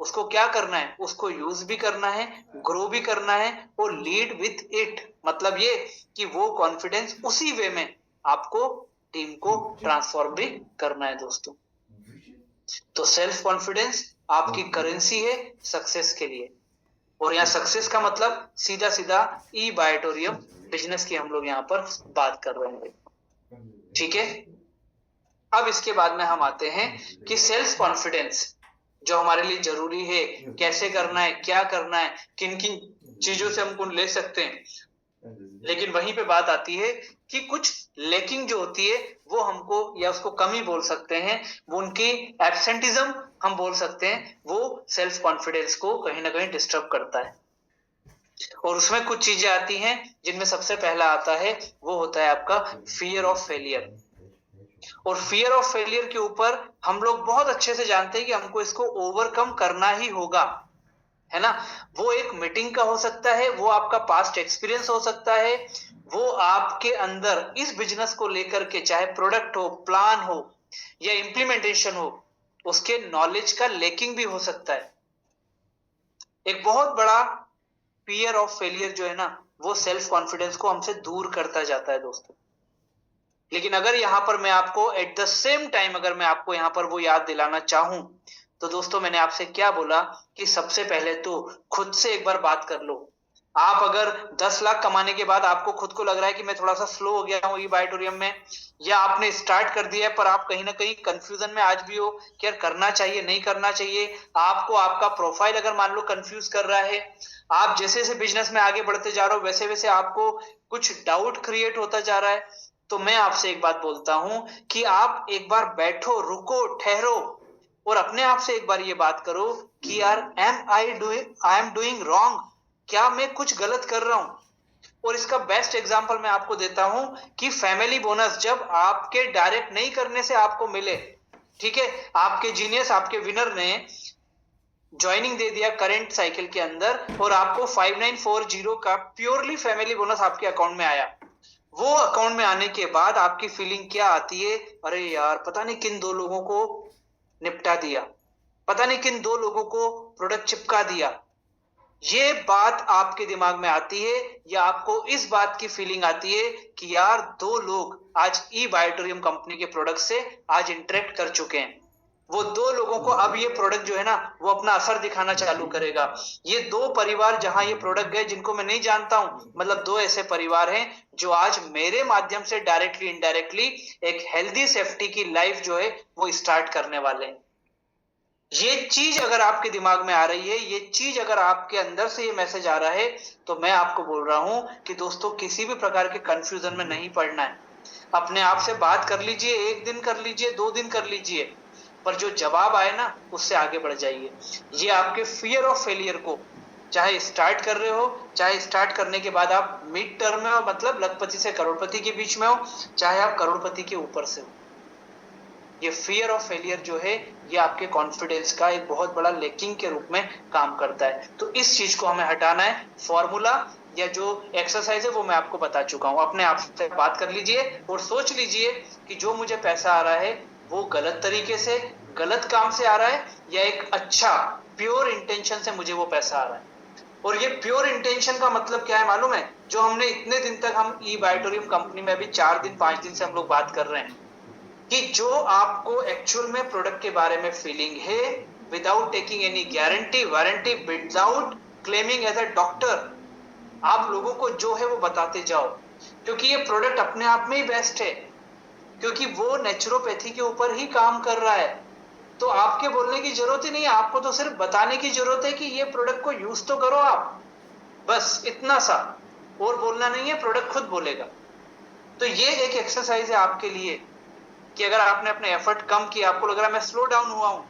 उसको क्या करना है, उसको यूज भी करना है, ग्रो भी करना है और लीड विथ इट। मतलब ये कि वो कॉन्फिडेंस उसी वे में आपको टीम को ट्रांसफॉर्म भी करना है दोस्तों। तो सेल्फ कॉन्फिडेंस आपकी करेंसी है सक्सेस के लिए। और यहाँ सक्सेस का मतलब सीधा सीधा ई बायोटोरियम बिजनेस की हम लोग यहाँ पर बात कर रहे हैं, ठीक है। अब इसके बाद में हम आते हैं कि सेल्फ कॉन्फिडेंस जो हमारे लिए जरूरी है, कैसे करना है, क्या करना है, किन किन चीजों से हम ले सकते हैं। लेकिन वहीं पे बात आती है कि कुछ लेकिंग जो होती है वो हमको, या उसको कमी बोल सकते हैं, वो उनकी एब्सेंटिज्म हम बोल सकते हैं, वो सेल्फ कॉन्फिडेंस को कहीं ना कहीं डिस्टर्ब करता है। और उसमें कुछ चीजें आती हैं जिनमें सबसे पहला आता है वो होता है आपका फियर ऑफ फेलियर। और फियर ऑफ फेलियर के ऊपर हम लोग बहुत अच्छे से जानते हैं कि हमको इसको ओवरकम करना ही होगा, है ना। वो एक मीटिंग का हो सकता है, वो आपका पास्ट एक्सपीरियंस हो सकता है, वो आपके अंदर इस बिजनेस को लेकर के चाहे प्रोडक्ट हो, प्लान हो या इंप्लीमेंटेशन हो, उसके नॉलेज का लेकिंग भी हो सकता है। एक बहुत बड़ा फियर ऑफ फेलियर जो है ना, वो सेल्फ कॉन्फिडेंस को हमसे दूर करता जाता है दोस्तों। लेकिन अगर यहां पर मैं आपको एट द सेम टाइम, अगर मैं आपको यहां पर वो याद दिलाना चाहूं तो दोस्तों, मैंने आपसे क्या बोला कि सबसे पहले तो खुद से एक बार बात कर लो। आप अगर 10 लाख कमाने के बाद आपको खुद को लग रहा है कि मैं थोड़ा सा स्लो हो गया हूँ ई बायोटोरियम में, या आपने स्टार्ट कर दिया है पर आप कहीं ना कहीं कंफ्यूजन में आज भी हो कि यार करना चाहिए नहीं करना चाहिए, आपको आपका प्रोफाइल अगर मान लो कंफ्यूज कर रहा है, आप जैसे जैसे बिजनेस में आगे बढ़ते जा रहे हो वैसे वैसे आपको कुछ डाउट क्रिएट होता जा रहा है, तो मैं आपसे एक बात बोलता हूं कि आप एक बार बैठो, रुको, ठहरो और अपने आप से एक बार ये बात करो कि यार आई एम डूइंग रॉन्ग, क्या मैं कुछ गलत कर रहा हूं। और इसका बेस्ट एग्जांपल मैं आपको देता हूं कि फैमिली बोनस जब आपके डायरेक्ट नहीं करने से आपको मिले, ठीक है, आपके जीनियस, आपके विनर ने ज्वाइनिंग दे दिया करंट साइकिल के अंदर और आपको 5940 का प्योरली फैमिली बोनस आपके अकाउंट में आया। वो अकाउंट में आने के बाद आपकी फीलिंग क्या आती है, अरे यार पता नहीं किन 2 लोगों को निपटा दिया, पता नहीं किन 2 लोगों को प्रोडक्ट चिपका दिया। ये बात आपके दिमाग में आती है या आपको इस बात की फीलिंग आती है कि यार 2 लोग आज ई बायोटोरियम कंपनी के प्रोडक्ट से आज इंटरेक्ट कर चुके हैं, वो 2 लोगों को अब ये प्रोडक्ट जो है ना वो अपना असर दिखाना चालू करेगा। ये 2 परिवार जहां ये प्रोडक्ट गए जिनको मैं नहीं जानता हूं, मतलब 2 ऐसे परिवार हैं जो आज मेरे माध्यम से डायरेक्टली इनडायरेक्टली एक हेल्दी सेफ्टी की लाइफ जो है वो स्टार्ट करने वाले हैं। ये चीज अगर आपके दिमाग में आ रही है, ये चीज अगर आपके अंदर से ये मैसेज आ रहा है, तो मैं आपको बोल रहा हूं कि दोस्तों किसी भी प्रकार के कंफ्यूजन में नहीं पड़ना है। अपने आप से बात कर लीजिए, 1 दिन कर लीजिए, 2 दिन कर लीजिए, पर जो जवाब आए ना उससे आगे बढ़ जाइए। ये आपके फियर ऑफ फेलियर को, चाहे स्टार्ट कर रहे हो, चाहे स्टार्ट करने के बाद आप मिड टर्म में हो, मतलब लखपति से करोड़पति के बीच में हो, चाहे आप करोड़पति के ऊपर से हो, ये फियर ऑफ फेलियर जो है ये आपके कॉन्फिडेंस का एक बहुत बड़ा लेकिंग के रूप में काम करता है। तो इस चीज को हमें हटाना है। फॉर्मूला या जो एक्सरसाइज है वो मैं आपको बता चुका हूं। अपने आप से बात कर लीजिए और सोच लीजिए कि जो मुझे पैसा आ रहा है वो गलत तरीके से, गलत काम से आ रहा है या एक अच्छा प्योर इंटेंशन से मुझे वो पैसा आ रहा है। और ये प्योर इंटेंशन का मतलब क्या है मालूम है? जो हमने इतने दिन तक, हम ई बायोटोरियम कंपनी में अभी 4 दिन 5 दिन से हम लोग बात कर रहे हैं कि जो आपको एक्चुअल में प्रोडक्ट के बारे में फीलिंग है, without taking any guarantee warranty, without claiming as a doctor, आप लोगों को जो है वो बताते जाओ, क्योंकि ये प्रोडक्ट अपने आप में ही बेस्ट है, क्योंकि वो नेचुरोपैथी के ऊपर ही काम कर रहा है। तो आपके बोलने की जरूरत ही नहीं है, आपको तो सिर्फ बताने की जरूरत है कि ये प्रोडक्ट को यूज तो करो आप। बस इतना सा, और बोलना नहीं है, प्रोडक्ट खुद बोलेगा। तो ये एक एक्सरसाइज है आपके लिए कि अगर आपने अपने एफर्ट कम किया, आपको लग रहा है मैं स्लो डाउन हुआ हूं,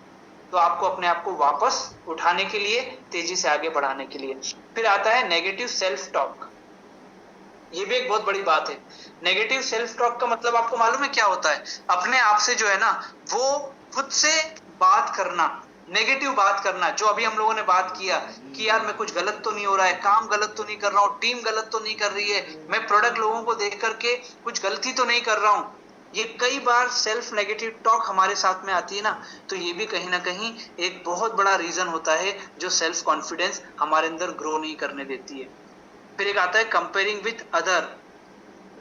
तो आपको अपने आप को वापस उठाने के लिए, तेजी से आगे बढ़ाने के लिए। फिर आता है नेगेटिव सेल्फ टॉक। ये भी एक बहुत बड़ी बात है। नेगेटिव सेल्फ टॉक का मतलब आपको मालूम है क्या होता है? अपने आप से जो है ना, वो खुद से बात करना, नेगेटिव बात करना। जो अभी हम लोगों ने बात किया कि यार मैं कुछ गलत तो नहीं हो रहा है, काम गलत तो नहीं कर रहा हूं, टीम गलत तो नहीं कर रही है, मैं प्रोडक्ट लोगों को देख करके कुछ गलती तो नहीं कर रहा हूं। ये कई बार सेल्फ नेगेटिव टॉक हमारे साथ में आती है ना, तो ये भी कहीं ना कहीं एक बहुत बड़ा रीजन होता है जो सेल्फ कॉन्फिडेंस हमारे अंदर ग्रो नहीं करने देती है। फिर एक आता है कंपेयरिंग विथ अदर।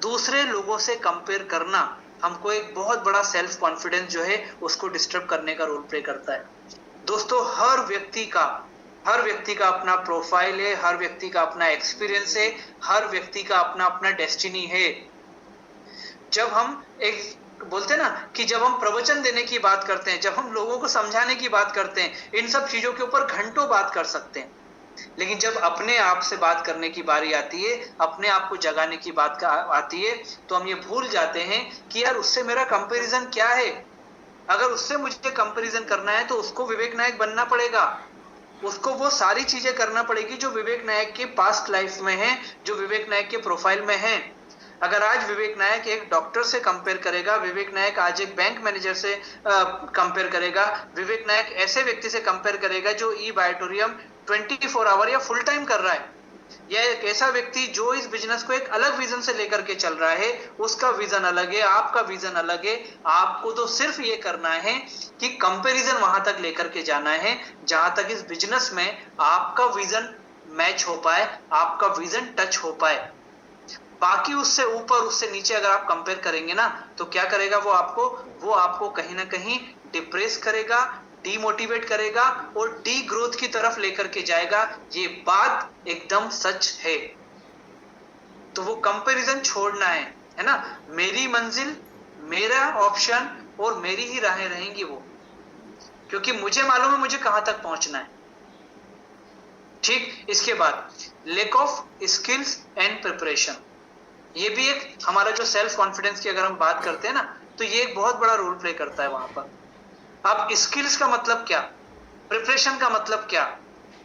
दूसरे लोगों से कंपेयर करना हमको एक बहुत बड़ा सेल्फ कॉन्फिडेंस जो है उसको डिस्टर्ब करने का रोल प्ले करता है। दोस्तों, हर व्यक्ति का अपना प्रोफाइल है, हर व्यक्ति का अपना एक्सपीरियंस है, हर व्यक्ति का अपना अपना डेस्टिनी है। जब हम एक बोलते हैं ना कि जब हम प्रवचन देने की बात करते हैं, जब हम लोगों को समझाने की बात करते हैं, इन सब चीजों के ऊपर घंटों बात कर सकते हैं, लेकिन जब अपने आप से बात करने की बारी आती है, अपने आप को जगाने की बात आती है, तो हम ये भूल जाते हैं कि यार उससे मेरा कंपैरिजन क्या है। अगर उससे मुझे कंपैरिजन करना है तो उसको विवेक नायक बनना पड़ेगा, उसको वो सारी चीजें करना पड़ेगी जो विवेक नायक के पास्ट लाइफ में है, जो विवेक नायक के प्रोफाइल में है। अगर आज विवेक नायक एक डॉक्टर से कंपेयर करेगा, विवेक नायक आज एक बैंक मैनेजर से कंपेयर करेगा, विवेक नायक ऐसे व्यक्ति से कंपेयर करेगा जो ई बायोटोरियम 24 आवर या फुल टाइम कर रहा है, या एक ऐसा व्यक्ति जो इस बिजनेस को एक अलग विजन से लेकर के चल रहा है, उसका विजन अलग है, आपका विजन अलग है। आपको तो सिर्फ ये करना है कि कंपैरिजन वहां तक लेकर के जाना है जहां तक इस बिजनेस में आपका विजन मैच हो पाए, आपका विजन टच हो पाए। बाकी उससे ऊपर उससे नीचे अगर आप कंपेयर करेंगे ना, तो क्या करेगा वो आपको कहीं ना कहीं डिप्रेस करेगा, डीमोटिवेट करेगा और डी ग्रोथ की तरफ लेकर के जाएगा। ये बात एकदम सच है। तो वो कंपैरिजन छोड़ना है ना। मेरी मंजिल, मेरा ऑप्शन और मेरी ही राहें रहेंगी वो, क्योंकि मुझे मालूम है मुझे कहां तक पहुंचना है। ठीक, इसके बाद lack of skills and preparation. ये भी एक हमारा जो सेल्फ कॉन्फिडेंस की अगर हम बात करते हैं ना, तो ये एक बहुत बड़ा रोल प्ले करता है वहां पर। अब स्किल्स का मतलब क्या, प्रिपरेशन का मतलब क्या,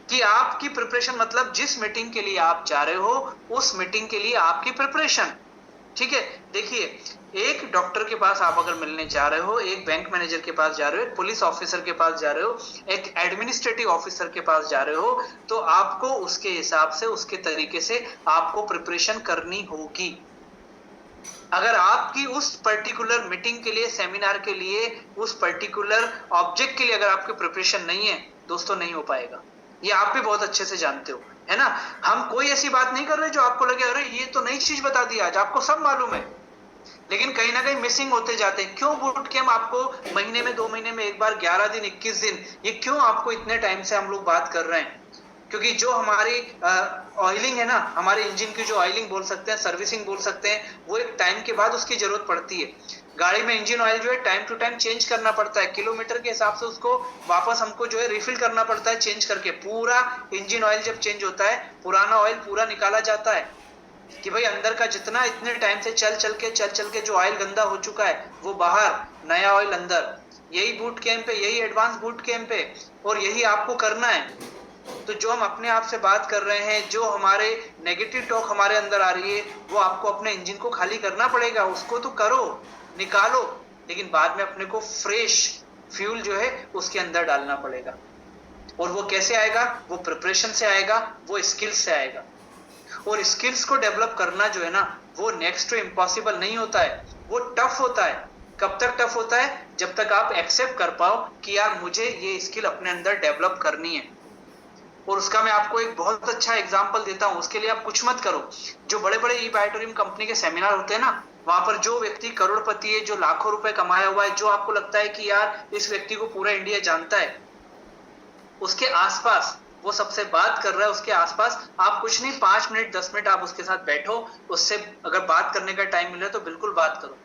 कि आपकी प्रिपरेशन मतलब जिस मीटिंग के लिए आप जा रहे हो उस मीटिंग के लिए आपकी प्रिपरेशन। ठीक है, देखिए, एक डॉक्टर के पास आप अगर मिलने जा रहे हो, एक बैंक मैनेजर के पास जा रहे हो, एक पुलिस ऑफिसर के पास जा रहे हो, एक एडमिनिस्ट्रेटिव ऑफिसर के पास जा रहे हो, तो आपको उसके हिसाब से, उसके तरीके से आपको प्रिपरेशन करनी होगी। अगर आपकी उस पर्टिकुलर मीटिंग के लिए, सेमिनार के लिए, उस पर्टिकुलर ऑब्जेक्ट के लिए अगर आपकी प्रिपरेशन नहीं है दोस्तों, नहीं हो पाएगा। ये आप भी बहुत अच्छे से जानते हो, है ना। हम कोई ऐसी बात नहीं कर रहे जो आपको लगे अरे ये तो नई चीज बता दी आज, आपको सब मालूम है, लेकिन कहीं ना कहीं मिसिंग होते जाते हैं। क्यों बूट कैंप आपको महीने में, 2 महीने में एक बार, 11 दिन, 21 दिन, ये क्यों आपको इतने टाइम से हम लोग बात कर रहे हैं? क्योंकि जो हमारी ऑयलिंग है ना, हमारे इंजन की जो ऑयलिंग बोल सकते हैं, सर्विसिंग बोल सकते हैं, वो एक टाइम के बाद उसकी जरूरत पड़ती है। गाड़ी में इंजन ऑयल जो है टाइम टू टाइम चेंज करना पड़ता है, किलोमीटर के हिसाब से उसको वापस हमको जो है रिफिल करना पड़ता है, चेंज करके। पूरा इंजन ऑयल जब चेंज होता है, पुराना ऑयल पूरा निकाला जाता है कि भाई अंदर का जितना इतने टाइम से चल चल के जो ऑयल गंदा हो चुका है वो बाहर, नया ऑयल अंदर। यही बूट कैंप है, यही एडवांस बूट कैंप है, और यही आपको करना है। तो जो हम अपने आप से बात कर रहे हैं, जो हमारे नेगेटिव टॉक हमारे अंदर आ रही है, वो आपको अपने इंजन को खाली करना पड़ेगा। उसको तो करो, निकालो, लेकिन बाद में अपने को फ्रेश फ्यूल जो है उसके अंदर डालना पड़ेगा। और वो कैसे आएगा? वो प्रिपरेशन से आएगा, वो स्किल्स से आएगा। और स्किल्स को डेवलप करना जो है ना, वो नेक्स्ट टू इम्पॉसिबल नहीं होता है, वो टफ होता है। कब तक टफ होता है? जब तक आप एक्सेप्ट कर पाओ कि यार मुझे ये स्किल अपने अंदर डेवलप करनी है। और उसका मैं आपको एक बहुत अच्छा एग्जांपल देता हूं। उसके लिए आप कुछ मत करो। जो बड़े बड़े ई बायोटोरियम कंपनी के सेमिनार होते हैं ना, वहां पर जो व्यक्ति करोड़पति है, जो लाखों रुपए कमाया हुआ है, जो आपको लगता है कि यार इस व्यक्ति को पूरा इंडिया जानता है, उसके आसपास वो सबसे बात कर रहा है, उसके आसपास आप कुछ नहीं, 5 मिनट 10 मिनट आप उसके साथ बैठो, उससे अगर बात करने का टाइम मिले तो बिल्कुल बात करो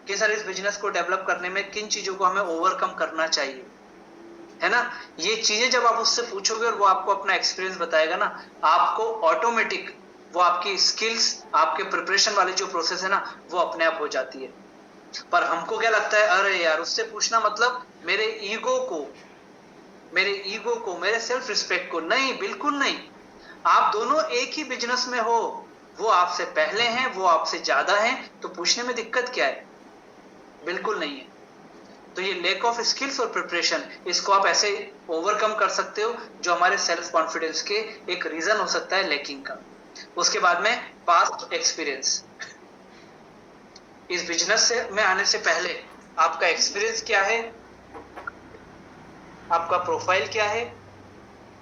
कि सर इस बिजनेस को डेवलप करने में किन चीजों को हमें ओवरकम करना चाहिए, है ना। ये चीजें जब आप उससे पूछोगे और वो आपको अपना एक्सपीरियंस बताएगा ना, आपको ऑटोमेटिक वो आपकी स्किल्स, आपके प्रिपरेशन वाली जो प्रोसेस है ना, वो अपने आप हो जाती है। पर हमको क्या लगता है, अरे यार उससे पूछना मतलब मेरे ईगो को, मेरे सेल्फ रिस्पेक्ट को। नहीं, बिल्कुल नहीं। आप दोनों एक ही बिजनेस में हो, वो आपसे पहले हैं, वो आपसे ज्यादा हैं, तो पूछने में दिक्कत क्या है? बिल्कुल नहीं है। तो ये लैक ऑफ स्किल्स और प्रिपरेशन, इसको आप ऐसे ओवरकम कर सकते हो, जो हमारे सेल्फ कॉन्फिडेंस के एक रीजन हो सकता है लैकिंग का। उसके बाद में पास्ट एक्सपीरियंस। इस बिजनेस से में आने से पहले आपका एक्सपीरियंस क्या है, आपका प्रोफाइल क्या है,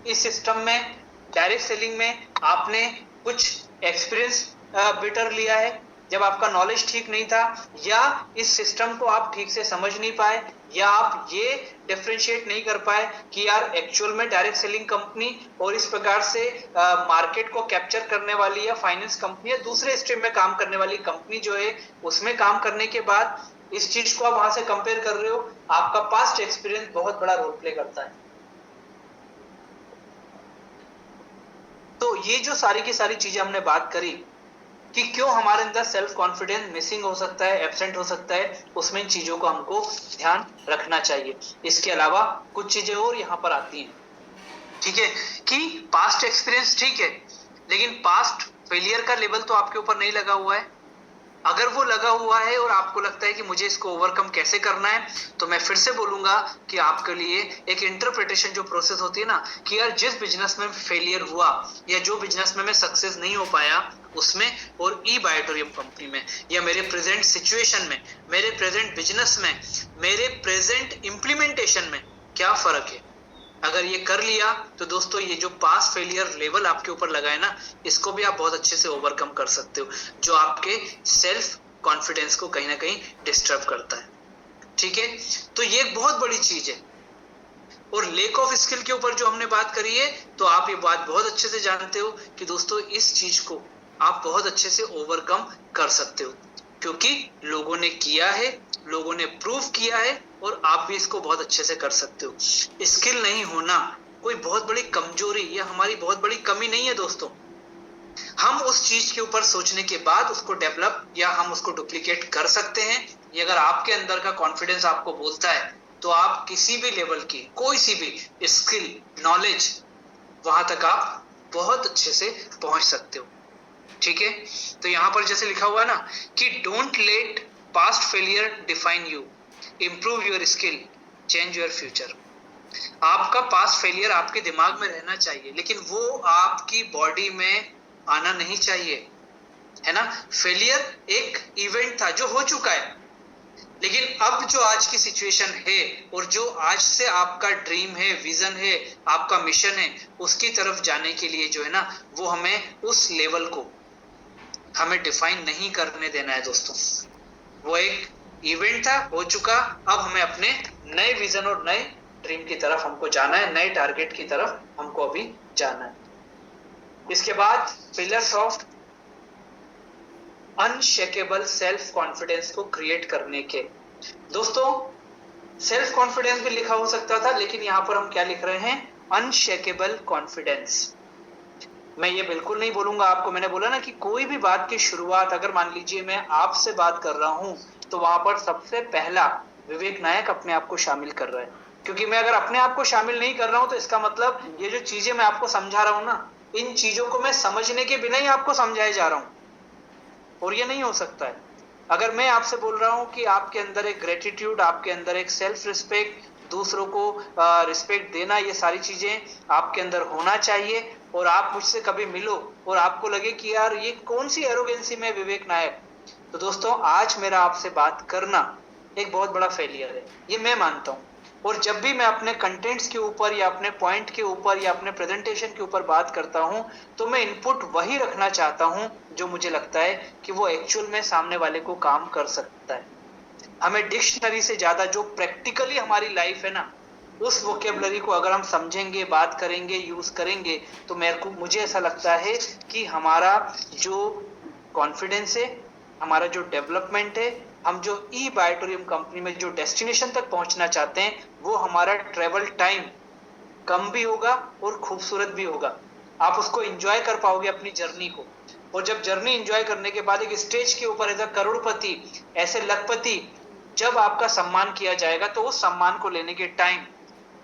इस सिस्टम में डायरेक्ट सेलिंग में आपने कुछ एक्सपीरियंस बेटर लिया है जब आपका नॉलेज ठीक नहीं था, या इस सिस्टम को आप ठीक से समझ नहीं पाए, या आप ये डिफरेंशिएट नहीं कर पाए कि यार एक्चुअल में डायरेक्ट सेलिंग कंपनी और इस प्रकार से मार्केट को कैप्चर करने वाली या फाइनेंस कंपनी या दूसरे स्ट्रीम में काम करने वाली कंपनी जो है, उसमें काम करने के बाद इस चीज को आप वहां से कंपेयर कर रहे हो। आपका पास्ट एक्सपीरियंस बहुत बड़ा रोल प्ले करता है। तो ये जो सारी की सारी चीजें हमने बात करी कि क्यों हमारे अंदर सेल्फ कॉन्फिडेंस मिसिंग हो सकता है, एब्सेंट हो सकता है, उसमें इन चीजों को हमको ध्यान रखना चाहिए। इसके अलावा कुछ चीजें और यहां पर आती हैं, ठीक है, कि पास्ट एक्सपीरियंस ठीक है, लेकिन पास्ट फेलियर का लेवल तो आपके ऊपर नहीं लगा हुआ है। अगर वो लगा हुआ है और आपको लगता है कि मुझे इसको ओवरकम कैसे करना है, तो मैं फिर से बोलूंगा कि आपके लिए एक इंटरप्रिटेशन जो प्रोसेस होती है ना, कि यार जिस बिजनेस में फेलियर हुआ या जो बिजनेस में मैं सक्सेस नहीं हो पाया उसमें, और ई बायोटोरियम कंपनी में, या मेरे प्रेजेंट सिचुएशन में, मेरे प्रेजेंट बिजनेस में, मेरे प्रेजेंट इंप्लीमेंटेशन में क्या फर्क है। अगर ये कर लिया तो दोस्तों ये जो पास फेलियर लेवल आपके ऊपर लगा है ना, इसको भी आप बहुत अच्छे से ओवरकम कर सकते हो, जो आपके सेल्फ कॉन्फिडेंस को कहीं ना कहीं डिस्टर्ब करता है। ठीक है, तो ये एक बहुत बड़ी चीज है। और लेक ऑफ स्किल के ऊपर जो हमने बात करी है, तो आप ये बात बहुत अच्छे से जानते हो कि दोस्तों इस चीज को आप बहुत अच्छे से ओवरकम कर सकते हो, क्योंकि लोगों ने किया है, लोगों ने प्रूव किया है, और आप भी इसको बहुत अच्छे से कर सकते हो। स्किल नहीं होना कोई बहुत बड़ी कमजोरी या हमारी बहुत बड़ी कमी नहीं है दोस्तों। हम उस चीज के ऊपर सोचने के बाद उसको डेवलप या हम उसको डुप्लीकेट कर सकते हैं। ये अगर आपके अंदर का कॉन्फिडेंस आपको बोलता है, तो आप किसी भी लेवल की कोई सी भी स्किल, नॉलेज, वहां तक आप बहुत अच्छे से पहुंच सकते हो। ठीक है, तो यहां पर जैसे लिखा हुआ है ना कि don't let past failure define you, improve your skill, change your future. आपका पास्ट फेलियर आपके दिमाग में रहना चाहिए, लेकिन वो आपकी बॉडी में आना नहीं चाहिए, है ना। फेलियर एक इवेंट था जो हो चुका है, लेकिन अब जो आज की सिचुएशन है और जो आज से आपका ड्रीम है, विजन है, आपका मिशन है, उसकी तरफ जाने के लिए जो है ना, वो हमें उस लेवल को हमें डिफाइन नहीं करने देना है दोस्तों। वो एक इवेंट था, हो चुका, अब हमें अपने नए विजन और नए ड्रीम की तरफ हमको जाना है, नए टारगेट की तरफ हमको अभी जाना है। इसके बाद pillars of unshakeable self confidence को क्रिएट करने के। दोस्तों सेल्फ कॉन्फिडेंस भी लिखा हो सकता था, लेकिन यहां पर हम क्या लिख रहे हैं, अनशेकेबल कॉन्फिडेंस। मैं ये बिल्कुल नहीं बोलूंगा आपको, मैंने बोला ना कि कोई भी बात की शुरुआत, अगर मान लीजिए मैं आपसे बात कर रहा हूं, तो वहां पर सबसे पहला विवेक नायक अपने आप को शामिल कर रहा है। क्योंकि मैं अगर अपने आप को शामिल नहीं कर रहा हूं, तो इसका मतलब ये जो चीजें मैं आपको समझा रहा हूं ना, इन चीजों को मैं समझने के बिना ही आपको समझाए जा रहा हूं, और ये नहीं हो सकता है। अगर मैं आपसे बोल रहा हूं कि आपके अंदर एक ग्रेटिट्यूड, आपके अंदर एक सेल्फ रिस्पेक्ट, दूसरों को रिस्पेक्ट देना, ये सारी चीजें आपके अंदर होना चाहिए, और आप मुझसे कभी मिलो और आपको लगे कि यार ये कौन सी एरोगेंसी में विवेक नायक, तो दोस्तों आज मेरा आपसे बात करना एक बहुत बड़ा फेलियर है, ये मैं मानता हूं। और जब भी मैं अपने कंटेंट्स के ऊपर या अपने पॉइंट के ऊपर या अपने प्रेजेंटेशन के ऊपर बात करता हूं, तो मैं इनपुट वही रखना चाहता हूं जो मुझे लगता है कि वो एक्चुअल में सामने वाले को काम कर सकता है। हमें डिक्शनरी से ज्यादा जो प्रैक्टिकली हमारी लाइफ है ना, उस वोकेबलरी को अगर हम समझेंगे, बात करेंगे, यूज करेंगे, तो मुझे ऐसा लगता है कि हमारा जो कॉन्फिडेंस है, हमारा जो डेवलपमेंट है, हम जो ई बायोटोरियम कंपनी में जो डेस्टिनेशन तक पहुंचना चाहते हैं, वो हमारा ट्रेवल टाइम कम भी होगा और खूबसूरत भी होगा। आप उसको एंजॉय कर पाओगे अपनी जर्नी को। और जब जर्नी एंजॉय करने के बाद एक स्टेज के ऊपर एज अ करोड़पति, ऐसे लखपति, जब आपका सम्मान किया जाएगा, तो उस सम्मान को लेने के टाइम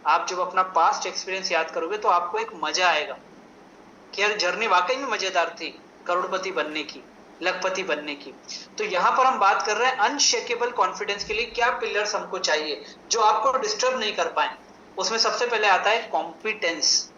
आप जब अपना पास्ट एक्सपीरियंस याद करोगे तो आपको एक मजा आएगा कि यार जर्नी वाकई में मजेदार थी, करोड़पति बनने की, लखपति बनने की। तो यहां पर हम बात कर रहे हैं अनशेकेबल कॉन्फिडेंस के लिए क्या पिलर्स हमको चाहिए जो आपको डिस्टर्ब नहीं कर पाए। उसमें सबसे पहले आता है कॉम्पिटेंस।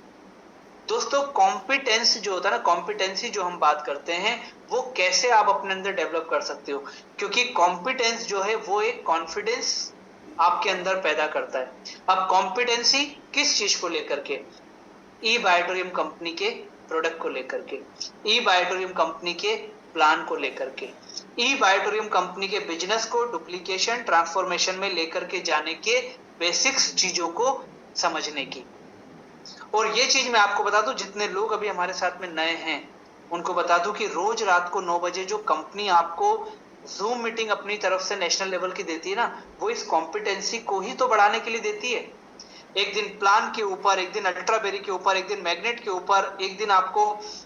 दोस्तों कॉम्पिटेंस जो होता है ना, कॉम्पिटेंसी जो हम बात करते हैं, वो कैसे आप अपने अंदर डेवलप कर सकते हो, क्योंकि कॉम्पिटेंस जो है वो एक कॉन्फिडेंस आपके अंदर पैदा करता है। अब कॉम्पिटेंसी किस चीज को लेकर के? ई बायोटोरियम कंपनी के प्रोडक्ट को लेकर के, ई बायोटोरियम कंपनी के प्लान को लेकर के, ई बायोटोरियम कंपनी के बिजनेस को डुप्लीकेशन ट्रांसफॉर्मेशन में लेकर के जाने के बेसिक्स चीजों को समझने की। और ये चीज मैं आपको बता दूं, जितने लोग अभी हमारे साथ में नए हैं उनको बता दूं कि रोज रात को 9 बजे जो कंपनी आपको जूम मीटिंग अपनी तरफ से नेशनल लेवल की देती है ना, वो इस कॉम्पिटेंसी को ही तो बढ़ाने के लिए देती है। एक दिन प्लान के ऊपर, एक दिन अल्ट्राबेरी के ऊपर, एक दिन मैग्नेट के ऊपर, एक दिन आपको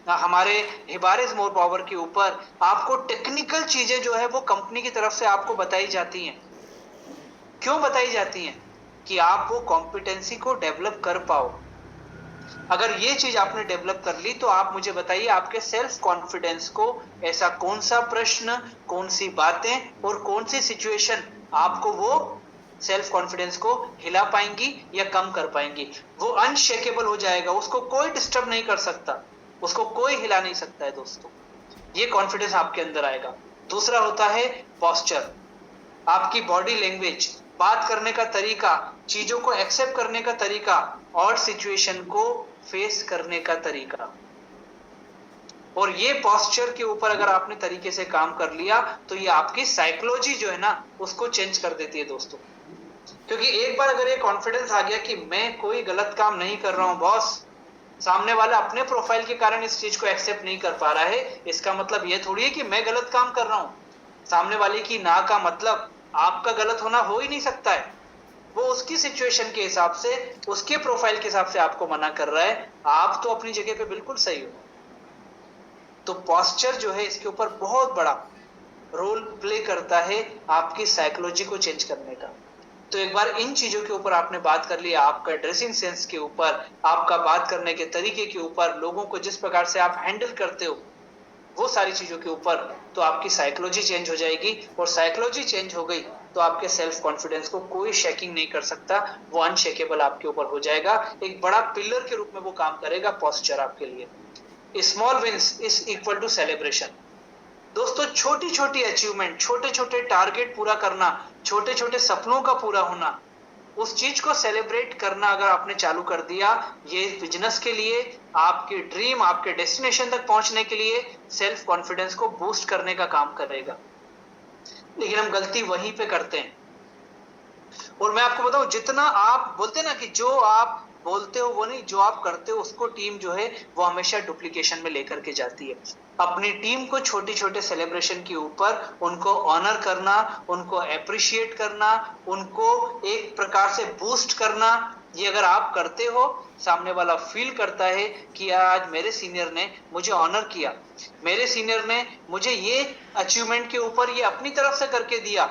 हमारे हिबारिस मोर पावर के ऊपर, आपको टेक्निकल चीजें जो है वो कंपनी की तरफ से आपको बताई जाती हैं। क्यों बताई जाती हैं? कि आप वो कॉम्पिटेंसी को डेवलप कर पाओ। अगर ये चीज आपने डेवलप कर ली तो आप मुझे बताइए आपके सेल्फ कॉन्फिडेंस को ऐसा कौन सा प्रश्न, कौन सी बातें और कौन सी सिचुएशन आपको वो सेल्फ कॉन्फिडेंस को हिला पाएंगी या कम कर पाएंगी। वो अनशेकेबल हो जाएगा, उसको कोई डिस्टर्ब नहीं कर सकता, उसको कोई हिला नहीं सकता है दोस्तों। ये कॉन्फिडेंस आपके अंदर आएगा। दूसरा होता है पोस्चर, आपकी बॉडी लैंग्वेज, बात करने का तरीका, चीजों को एक्सेप्ट करने का तरीका और सिचुएशन को फेस करने का तरीका। और ये पोस्चर के ऊपर अगर आपने तरीके से काम कर लिया तो ये आपकी साइकोलॉजी जो है ना उसको चेंज कर देती है दोस्तों। क्योंकि एक बार अगर ये कॉन्फिडेंस आ गया कि मैं कोई गलत काम नहीं कर रहा हूं बॉस, सामने वाला अपने प्रोफाइल के कारण इस चीज को एक्सेप्ट नहीं कर पा रहा है, इसका मतलब ये थोड़ी है कि मैं गलत काम कर रहा हूं। सामने वाले की ना का मतलब आपका गलत होना हो ही नहीं सकता है। वो उसकी सिचुएशन के हिसाब से, उसके प्रोफाइल के हिसाब से आपको मना कर रहा है, आप तो अपनी जगह पे बिल्कुल सही हो। तो पोस्चर जो है इसके ऊपर बहुत बड़ा रोल प्ले करता है आपकी साइकोलॉजी को चेंज करने का। तो एक बार इन चीजों के ऊपर आपने बात कर लिया, आपका ड्रेसिंग सेंस के ऊपर, आपका बात करने के तरीके के ऊपर, लोगों को जिस प्रकार से आप हैंडल करते हो, वो सारी चीजों के ऊपर, तो आपकी साइकोलॉजी चेंज हो जाएगी। और साइकोलॉजी चेंज हो गई तो आपके सेल्फ कॉन्फिडेंस को कोई शेकिंग नहीं कर सकता, वो अनशेकेबल आपके ऊपर हो जाएगा। एक बड़ा पिलर के रूप में वो काम करेगा पोस्चर आपके लिए। Small wins is equal to celebration. दोस्तों छोटी छोटी अचीवमेंट, छोटे छोटे टारगेट पूरा करना, छोटे छोटे सपनों का पूरा होना, उस चीज को सेलिब्रेट करना अगर आपने चालू कर दिया, ये बिजनेस के लिए, आपके ड्रीम, आपके डेस्टिनेशन तक पहुंचने के लिए सेल्फ कॉन्फिडेंस को बूस्ट करने का काम करेगा। लेकिन हम गलती वहीं पे करते हैं। और मैं आपको बताऊं, जितना आप बोलते हैं ना कि जो आप बोलते हो वो नहीं, जो आप करते हो उसको टीम जो है वो हमेशा डुप्लीकेशन में लेकर के जाती है। अपनी टीम को छोटे छोटे सेलिब्रेशन के ऊपर उनको ऑनर करना, उनको अप्रिशिएट करना, उनको एक प्रकार से बूस्ट करना, ये अगर आप करते हो, सामने वाला फील करता है कि आज मेरे सीनियर ने मुझे ऑनर किया, मेरे सीनियर ने मुझे ये अचीवमेंट के ऊपर ये अपनी तरफ से करके दिया,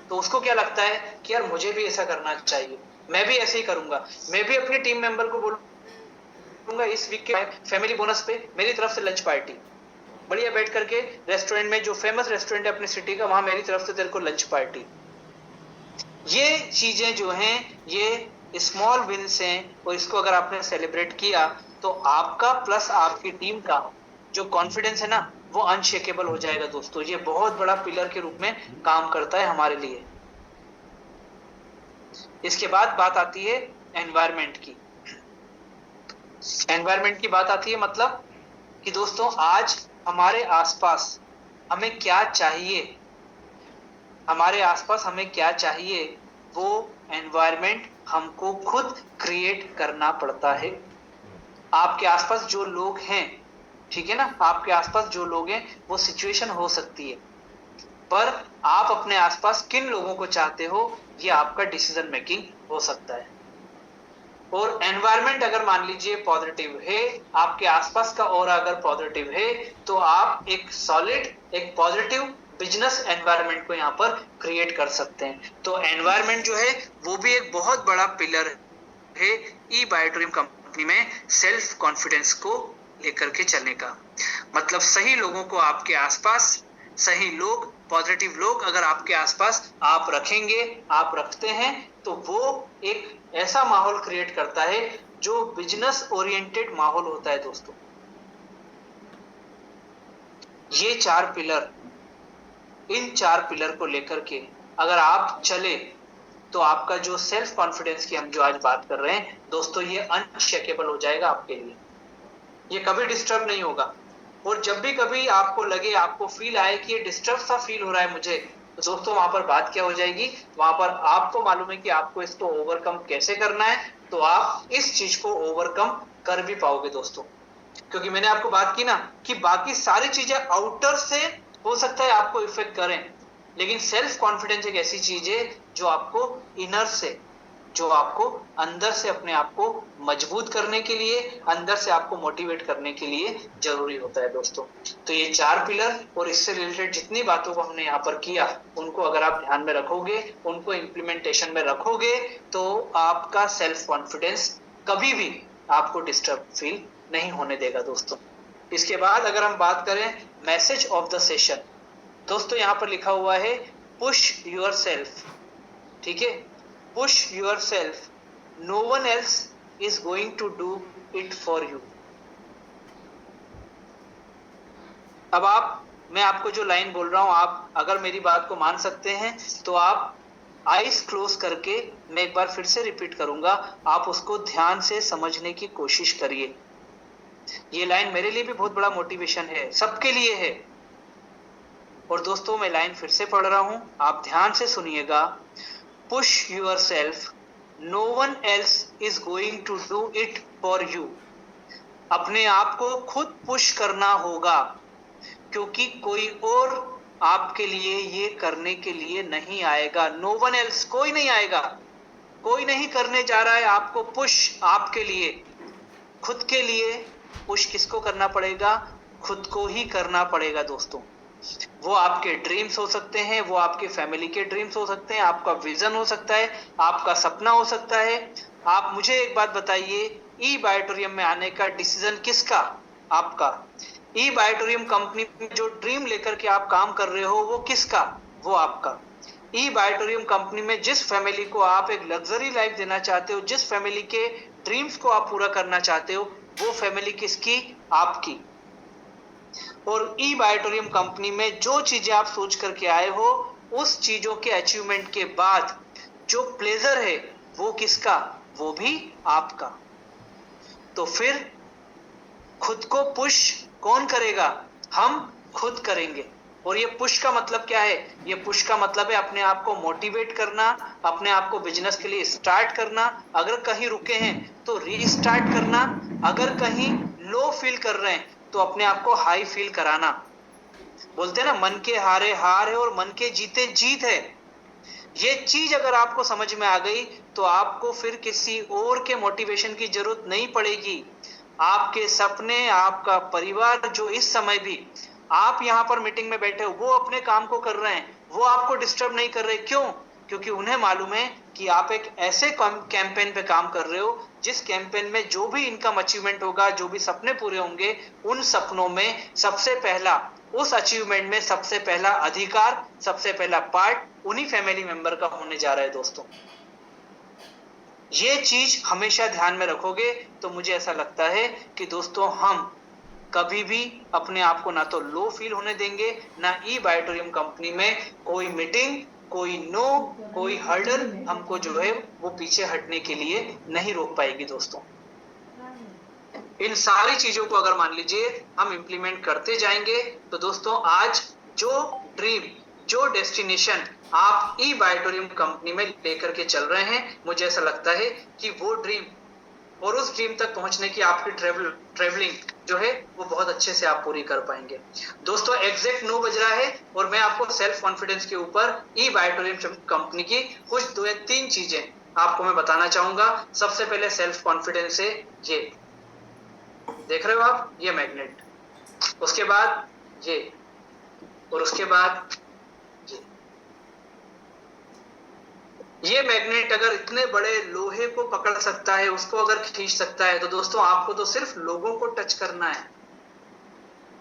तो उसको क्या लगता है कि यार मुझे भी ऐसा करना चाहिए, मैं भी ऐसे ही करूंगा। मैं भी अपने टीम मेंबर को बोलूंगा इस वीक के फैमिली बोनस पे मेरी तरफ से लंच पार्टी, बढ़िया बैठ करके रेस्टोरेंट में, जो फेमस रेस्टोरेंट है अपनी सिटी का, वहां मेरी तरफ से तेरे को लंच पार्टी। ये चीजें जो हैं ये स्मॉल विन्स हैं, और इसको अगर आपने सेलिब्रेट किया तो आपका प्लस आपकी टीम का जो कॉन्फिडेंस है ना वो अनशेकेबल हो जाएगा दोस्तों। ये बहुत बड़ा पिलर के रूप में काम करता है हमारे लिए। इसके बाद बात आती है एनवायरनमेंट की। एनवायरनमेंट की बात आती है मतलब कि दोस्तों आज हमारे आसपास हमें क्या चाहिए, हमारे आसपास हमें क्या चाहिए, वो एनवायरनमेंट हमको खुद क्रिएट करना पड़ता है। आपके आसपास जो लोग हैं, ठीक है ना, आपके आसपास जो लोग हैं वो सिचुएशन हो सकती है। पर आप अपने आसपास किन लोगों को चाहते हो ये आपका डिसीजन मेकिंग हो सकता है। और एनवायरनमेंट अगर मान लीजिए पॉजिटिव है, आपके आसपास का ऑरा अगर पॉजिटिव है, तो आप एक सॉलिड, एक पॉजिटिव बिजनेस एनवायरनमेंट को यहाँ पर क्रिएट कर सकते हैं। तो एनवायरनमेंट जो है वो भी एक बहुत बड़ा पिलर है ई बायोटोरियम कंपनी में सेल्फ कॉन्फिडेंस को लेकर के चलने का। मतलब सही लोगों को आपके आसपास, सही लोग, पॉजिटिव लोग अगर आपके आसपास आप रखेंगे, आप रखते हैं, तो वो एक ऐसा माहौल क्रिएट करता है जो बिजनेस ओरिएंटेड माहौल होता है दोस्तों। ये 4 पिलर, इन 4 पिलर को लेकर के अगर आप चले तो आपका जो सेल्फ कॉन्फिडेंस की हम जो आज बात कर रहे हैं दोस्तों, ये अनशेकेबल हो जाएगा आपके लिए, ये कभी डिस्टर्ब नहीं होगा। और जब भी कभी आपको लगे, आपको फील आए कि ये डिस्टर्ब सा फील हो रहा है मुझे, तो दोस्तों वहां पर बात क्या हो जाएगी, वहां पर आपको मालूम है कि आपको इसको ओवरकम कैसे करना है, तो आप इस चीज को ओवरकम कर भी पाओगे दोस्तों। क्योंकि मैंने आपको बात की ना कि बाकी सारी चीजें आउटर से हो सकता है आपको इफेक्ट करें, लेकिन सेल्फ कॉन्फिडेंस एक ऐसी चीज है जो आपको इनर से, जो आपको अंदर से अपने आप को मजबूत करने के लिए, अंदर से आपको मोटिवेट करने के लिए जरूरी होता है दोस्तों। तो ये 4 पिलर और इससे रिलेटेड जितनी बातों को हमने यहाँ पर किया, उनको अगर आप ध्यान में रखोगे, उनको इम्प्लीमेंटेशन में रखोगे, तो आपका सेल्फ कॉन्फिडेंस कभी भी आपको डिस्टर्ब फील नहीं होने देगा दोस्तों। इसके बाद अगर हम बात करें मैसेज ऑफ द सेशन, दोस्तों यहाँ पर लिखा हुआ है पुश योर सेल्फ, ठीक है, push your self, no one else is going to do it for you. अब मैं आपको जो लाइन बोल रहा हूं, आप अगर मेरी बात को मान सकते हैं तो आप आईज क्लोज करके, मैं एक बार फिर से रिपीट करूंगा, आप उसको ध्यान से समझने की कोशिश करिए। ये लाइन मेरे लिए भी बहुत बड़ा मोटिवेशन है, सबके लिए है। और दोस्तों मैं लाइन फिर से पढ़ रहा हूं, आप ध्यान से सुनिएगा। Push your self, no one else is going to do it for you. अपने आप को खुद पुश करना होगा, क्योंकि कोई और आपके लिए ये करने के लिए नहीं आएगा। नो वन एल्स, कोई नहीं आएगा, कोई नहीं करने जा रहा है आपको पुश आपके लिए। खुद के लिए पुश किसको करना पड़ेगा? खुद को ही करना पड़ेगा दोस्तों। वो आपके ड्रीम्स हो सकते हैं, वो आपके फैमिली के ड्रीम्स हो सकते हैं, आपका विजन हो सकता है, आपका सपना हो सकता है। आप मुझे एक बात बताइए, ई बायोटोरियम में आने का डिसीजन किसका? आपका। ई बायोटोरियम कंपनी में जो ड्रीम लेकर के आप काम कर रहे हो वो किसका? वो आपका। ई बायोटोरियम कंपनी में जिस फैमिली को आप एक लग्जरी लाइफ देना चाहते हो, जिस फैमिली के ड्रीम्स को आप पूरा करना चाहते हो, वो फैमिली किसकी? आपकी। और ई बायोटोरियम कंपनी में जो चीजें आप सोच करके आए हो, उस चीजों के अचीवमेंट के बाद जो प्लेजर है वो किसका? वो भी आपका। तो फिर खुद को पुश कौन करेगा? हम खुद करेंगे। और ये पुश का मतलब क्या है? ये पुश का मतलब है अपने आप को मोटिवेट करना, अपने आप को बिजनेस के लिए स्टार्ट करना, अगर कहीं रुके हैं तो रीस्टार्ट करना, अगर कहीं लो फील कर रहे हैं तो अपने आप को हाई फील कराना। बोलते हैं ना, मन के हारे हार है और मन के जीते जीत है। ये चीज अगर आपको समझ में आ गई तो आपको फिर किसी और के मोटिवेशन की जरूरत नहीं पड़ेगी। आपके सपने, आपका परिवार जो इस समय भी आप यहाँ पर मीटिंग में बैठे हो, वो अपने काम को कर रहे हैं, वो आपको डिस्टर्ब नहीं कर रहे। क्यों? क्योंकि उन्हें मालूम है कि आप एक ऐसे कैंपेन पे काम कर रहे हो जिस कैंपेन में जो भी इनकम अचीवमेंट होगा, जो भी सपने पूरे होंगे, उन सपनों में सबसे पहला, उस अचीवमेंट में सबसे पहला अधिकार, सबसे पहला पार्ट उन्हीं फैमिली मेंबर का होने जा रहा है दोस्तों। ये चीज हमेशा ध्यान में रखोगे तो मुझे ऐसा लगता है कि दोस्तों हम कभी भी अपने आप को ना तो लो फील होने देंगे, ना ई बायोटोरियम कंपनी में कोई मीटिंग, कोई कोई हर्डल हमको जो है वो पीछे हटने के लिए नहीं रोक पाएगी दोस्तों। इन सारी चीजों को अगर मान लीजिए हम इंप्लीमेंट करते जाएंगे तो दोस्तों आज जो ड्रीम, जो डेस्टिनेशन आप ई बायोटोरियम कंपनी में लेकर के चल रहे हैं, मुझे ऐसा लगता है कि वो ड्रीम और उस ड्रीम तक पहुंचने की आपकी ट्रेवलिंग जो है वो बहुत अच्छे से आप पूरी कर पाएंगे। दोस्तों एग्जैक्ट 9 बज रहा है और मैं आपको सेल्फ कॉन्फिडेंस के ऊपर ई बायोटोरियम कंपनी की कुछ 2 या 3 चीजें आपको मैं बताना चाहूंगा। सबसे पहले सेल्फ कॉन्फिडेंस है ये देख रहे हो आप, ये मैग्नेट, उसके बाद ये, और उसके बाद ये मैग्नेट अगर इतने बड़े लोहे को पकड़ सकता है, उसको अगर खींच सकता है, तो दोस्तों आपको तो सिर्फ लोगों को टच करना है।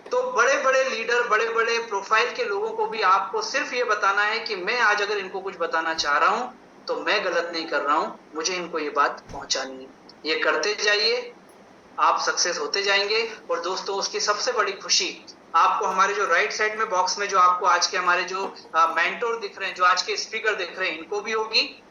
तो बड़े बड़े लीडर, बड़े बड़े प्रोफाइल के लोगों को भी आपको सिर्फ ये बताना है कि मैं आज अगर इनको कुछ बताना चाह रहा हूं तो मैं गलत नहीं कर रहा हूं, मुझे इनको ये बात पहुंचानी है। ये करते जाइए, आप सक्सेस होते जाएंगे। और दोस्तों उसकी सबसे बड़ी खुशी आपको हमारे जो राइट साइड में बॉक्स में जो आपको आज के हमारे जो मेंटोर दिख रहे हैं, जो आज के स्पीकर दिख रहे हैं, इनको भी होगी,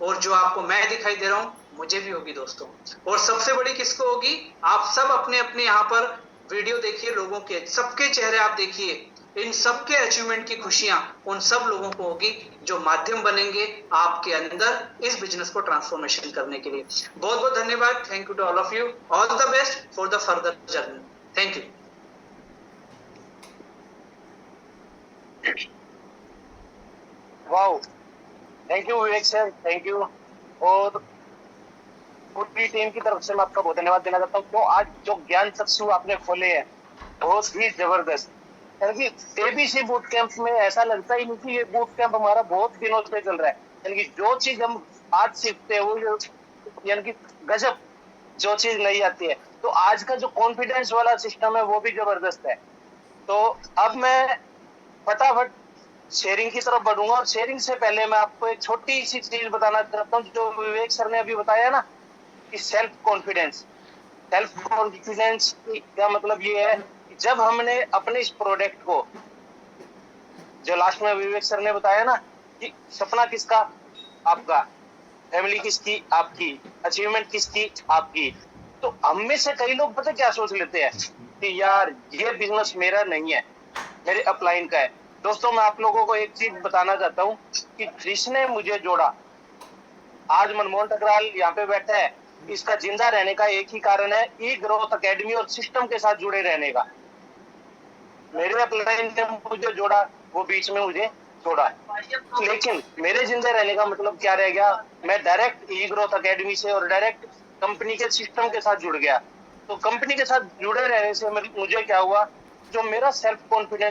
और जो आपको मैं दिखाई दे रहा हूं मुझे भी होगी दोस्तों। और सबसे बड़ी किसको होगी? आप सब अपने अपने यहाँ पर वीडियो देखिए, लोगों के सबके चेहरे आप देखिए, इन सबके अचीवमेंट की खुशियां उन सब लोगों को होगी जो माध्यम बनेंगे आपके अंदर इस बिजनेस को ट्रांसफॉर्मेशन करने के लिए। बहुत बहुत धन्यवाद। Thank you to all of you. All the best for the further journey. Thank you. Wow, thank you Vivek sir, thank you. और पूरी टीम की तरफ से मैं आपका बहुत धन्यवाद देना चाहता हूँ। तो आज जो ज्ञान चक्षु आपने खोले हैं बहुत ही जबरदस्त। यानी कि एबीसी बूट कैंप में ऐसा लगता ही नहीं कि ये बूट कैंप हमारा बहुत दिनों से चल रहा है। यानी कि जो चीज हम आज सीखते हैं वो यानी कि गजब, जो चीज नहीं आती है। तो आज का जो कॉन्फिडेंस वाला सिस्टम है वो भी जबरदस्त है। तो अब मैं फटाफट शेयरिंग की तरफ बढ़ूंगा। और शेयरिंग से पहले मैं आपको एक छोटी सी चीज बताना चाहता हूँ जो विवेक सर ने अभी बताया ना कि सेल्फ कॉन्फिडेंस। सेल्फ कॉन्फिडेंस का मतलब ये है कि जब हमने अपने इस प्रोडक्ट को, जो लास्ट में विवेक सर ने बताया ना कि सपना किसका? आपका। फैमिली किसकी? आपकी। अचीवमेंट किसकी? आपकी। तो हम में से कई लोग पता क्या सोच लेते हैं कि यार ये बिजनेस मेरा नहीं है, मेरे अपलाइन का है। दोस्तों मैं आप लोगों को एक चीज बताना चाहता हूँ कि जिसने मुझे जोड़ा, आज मनमोहन टकराल यहाँ पे बैठा है, इसका जिंदा रहने का एक ही कारण है, ई ग्रोथ एकेडमी और सिस्टम के साथ जुड़े रहने का। मेरे अपलाइन ने मुझे जोड़ा, वो बीच में मुझे छोड़ा, लेकिन मेरे जिंदा रहने का मतलब क्या रह गया? मैं डायरेक्ट ई ग्रोथ एकेडमी से और डायरेक्ट कंपनी के सिस्टम के साथ जुड़ गया। तो कंपनी के साथ जुड़े रहने से मुझे क्या हुआ, जो मेरा सेल्फ कॉन्फिडेंस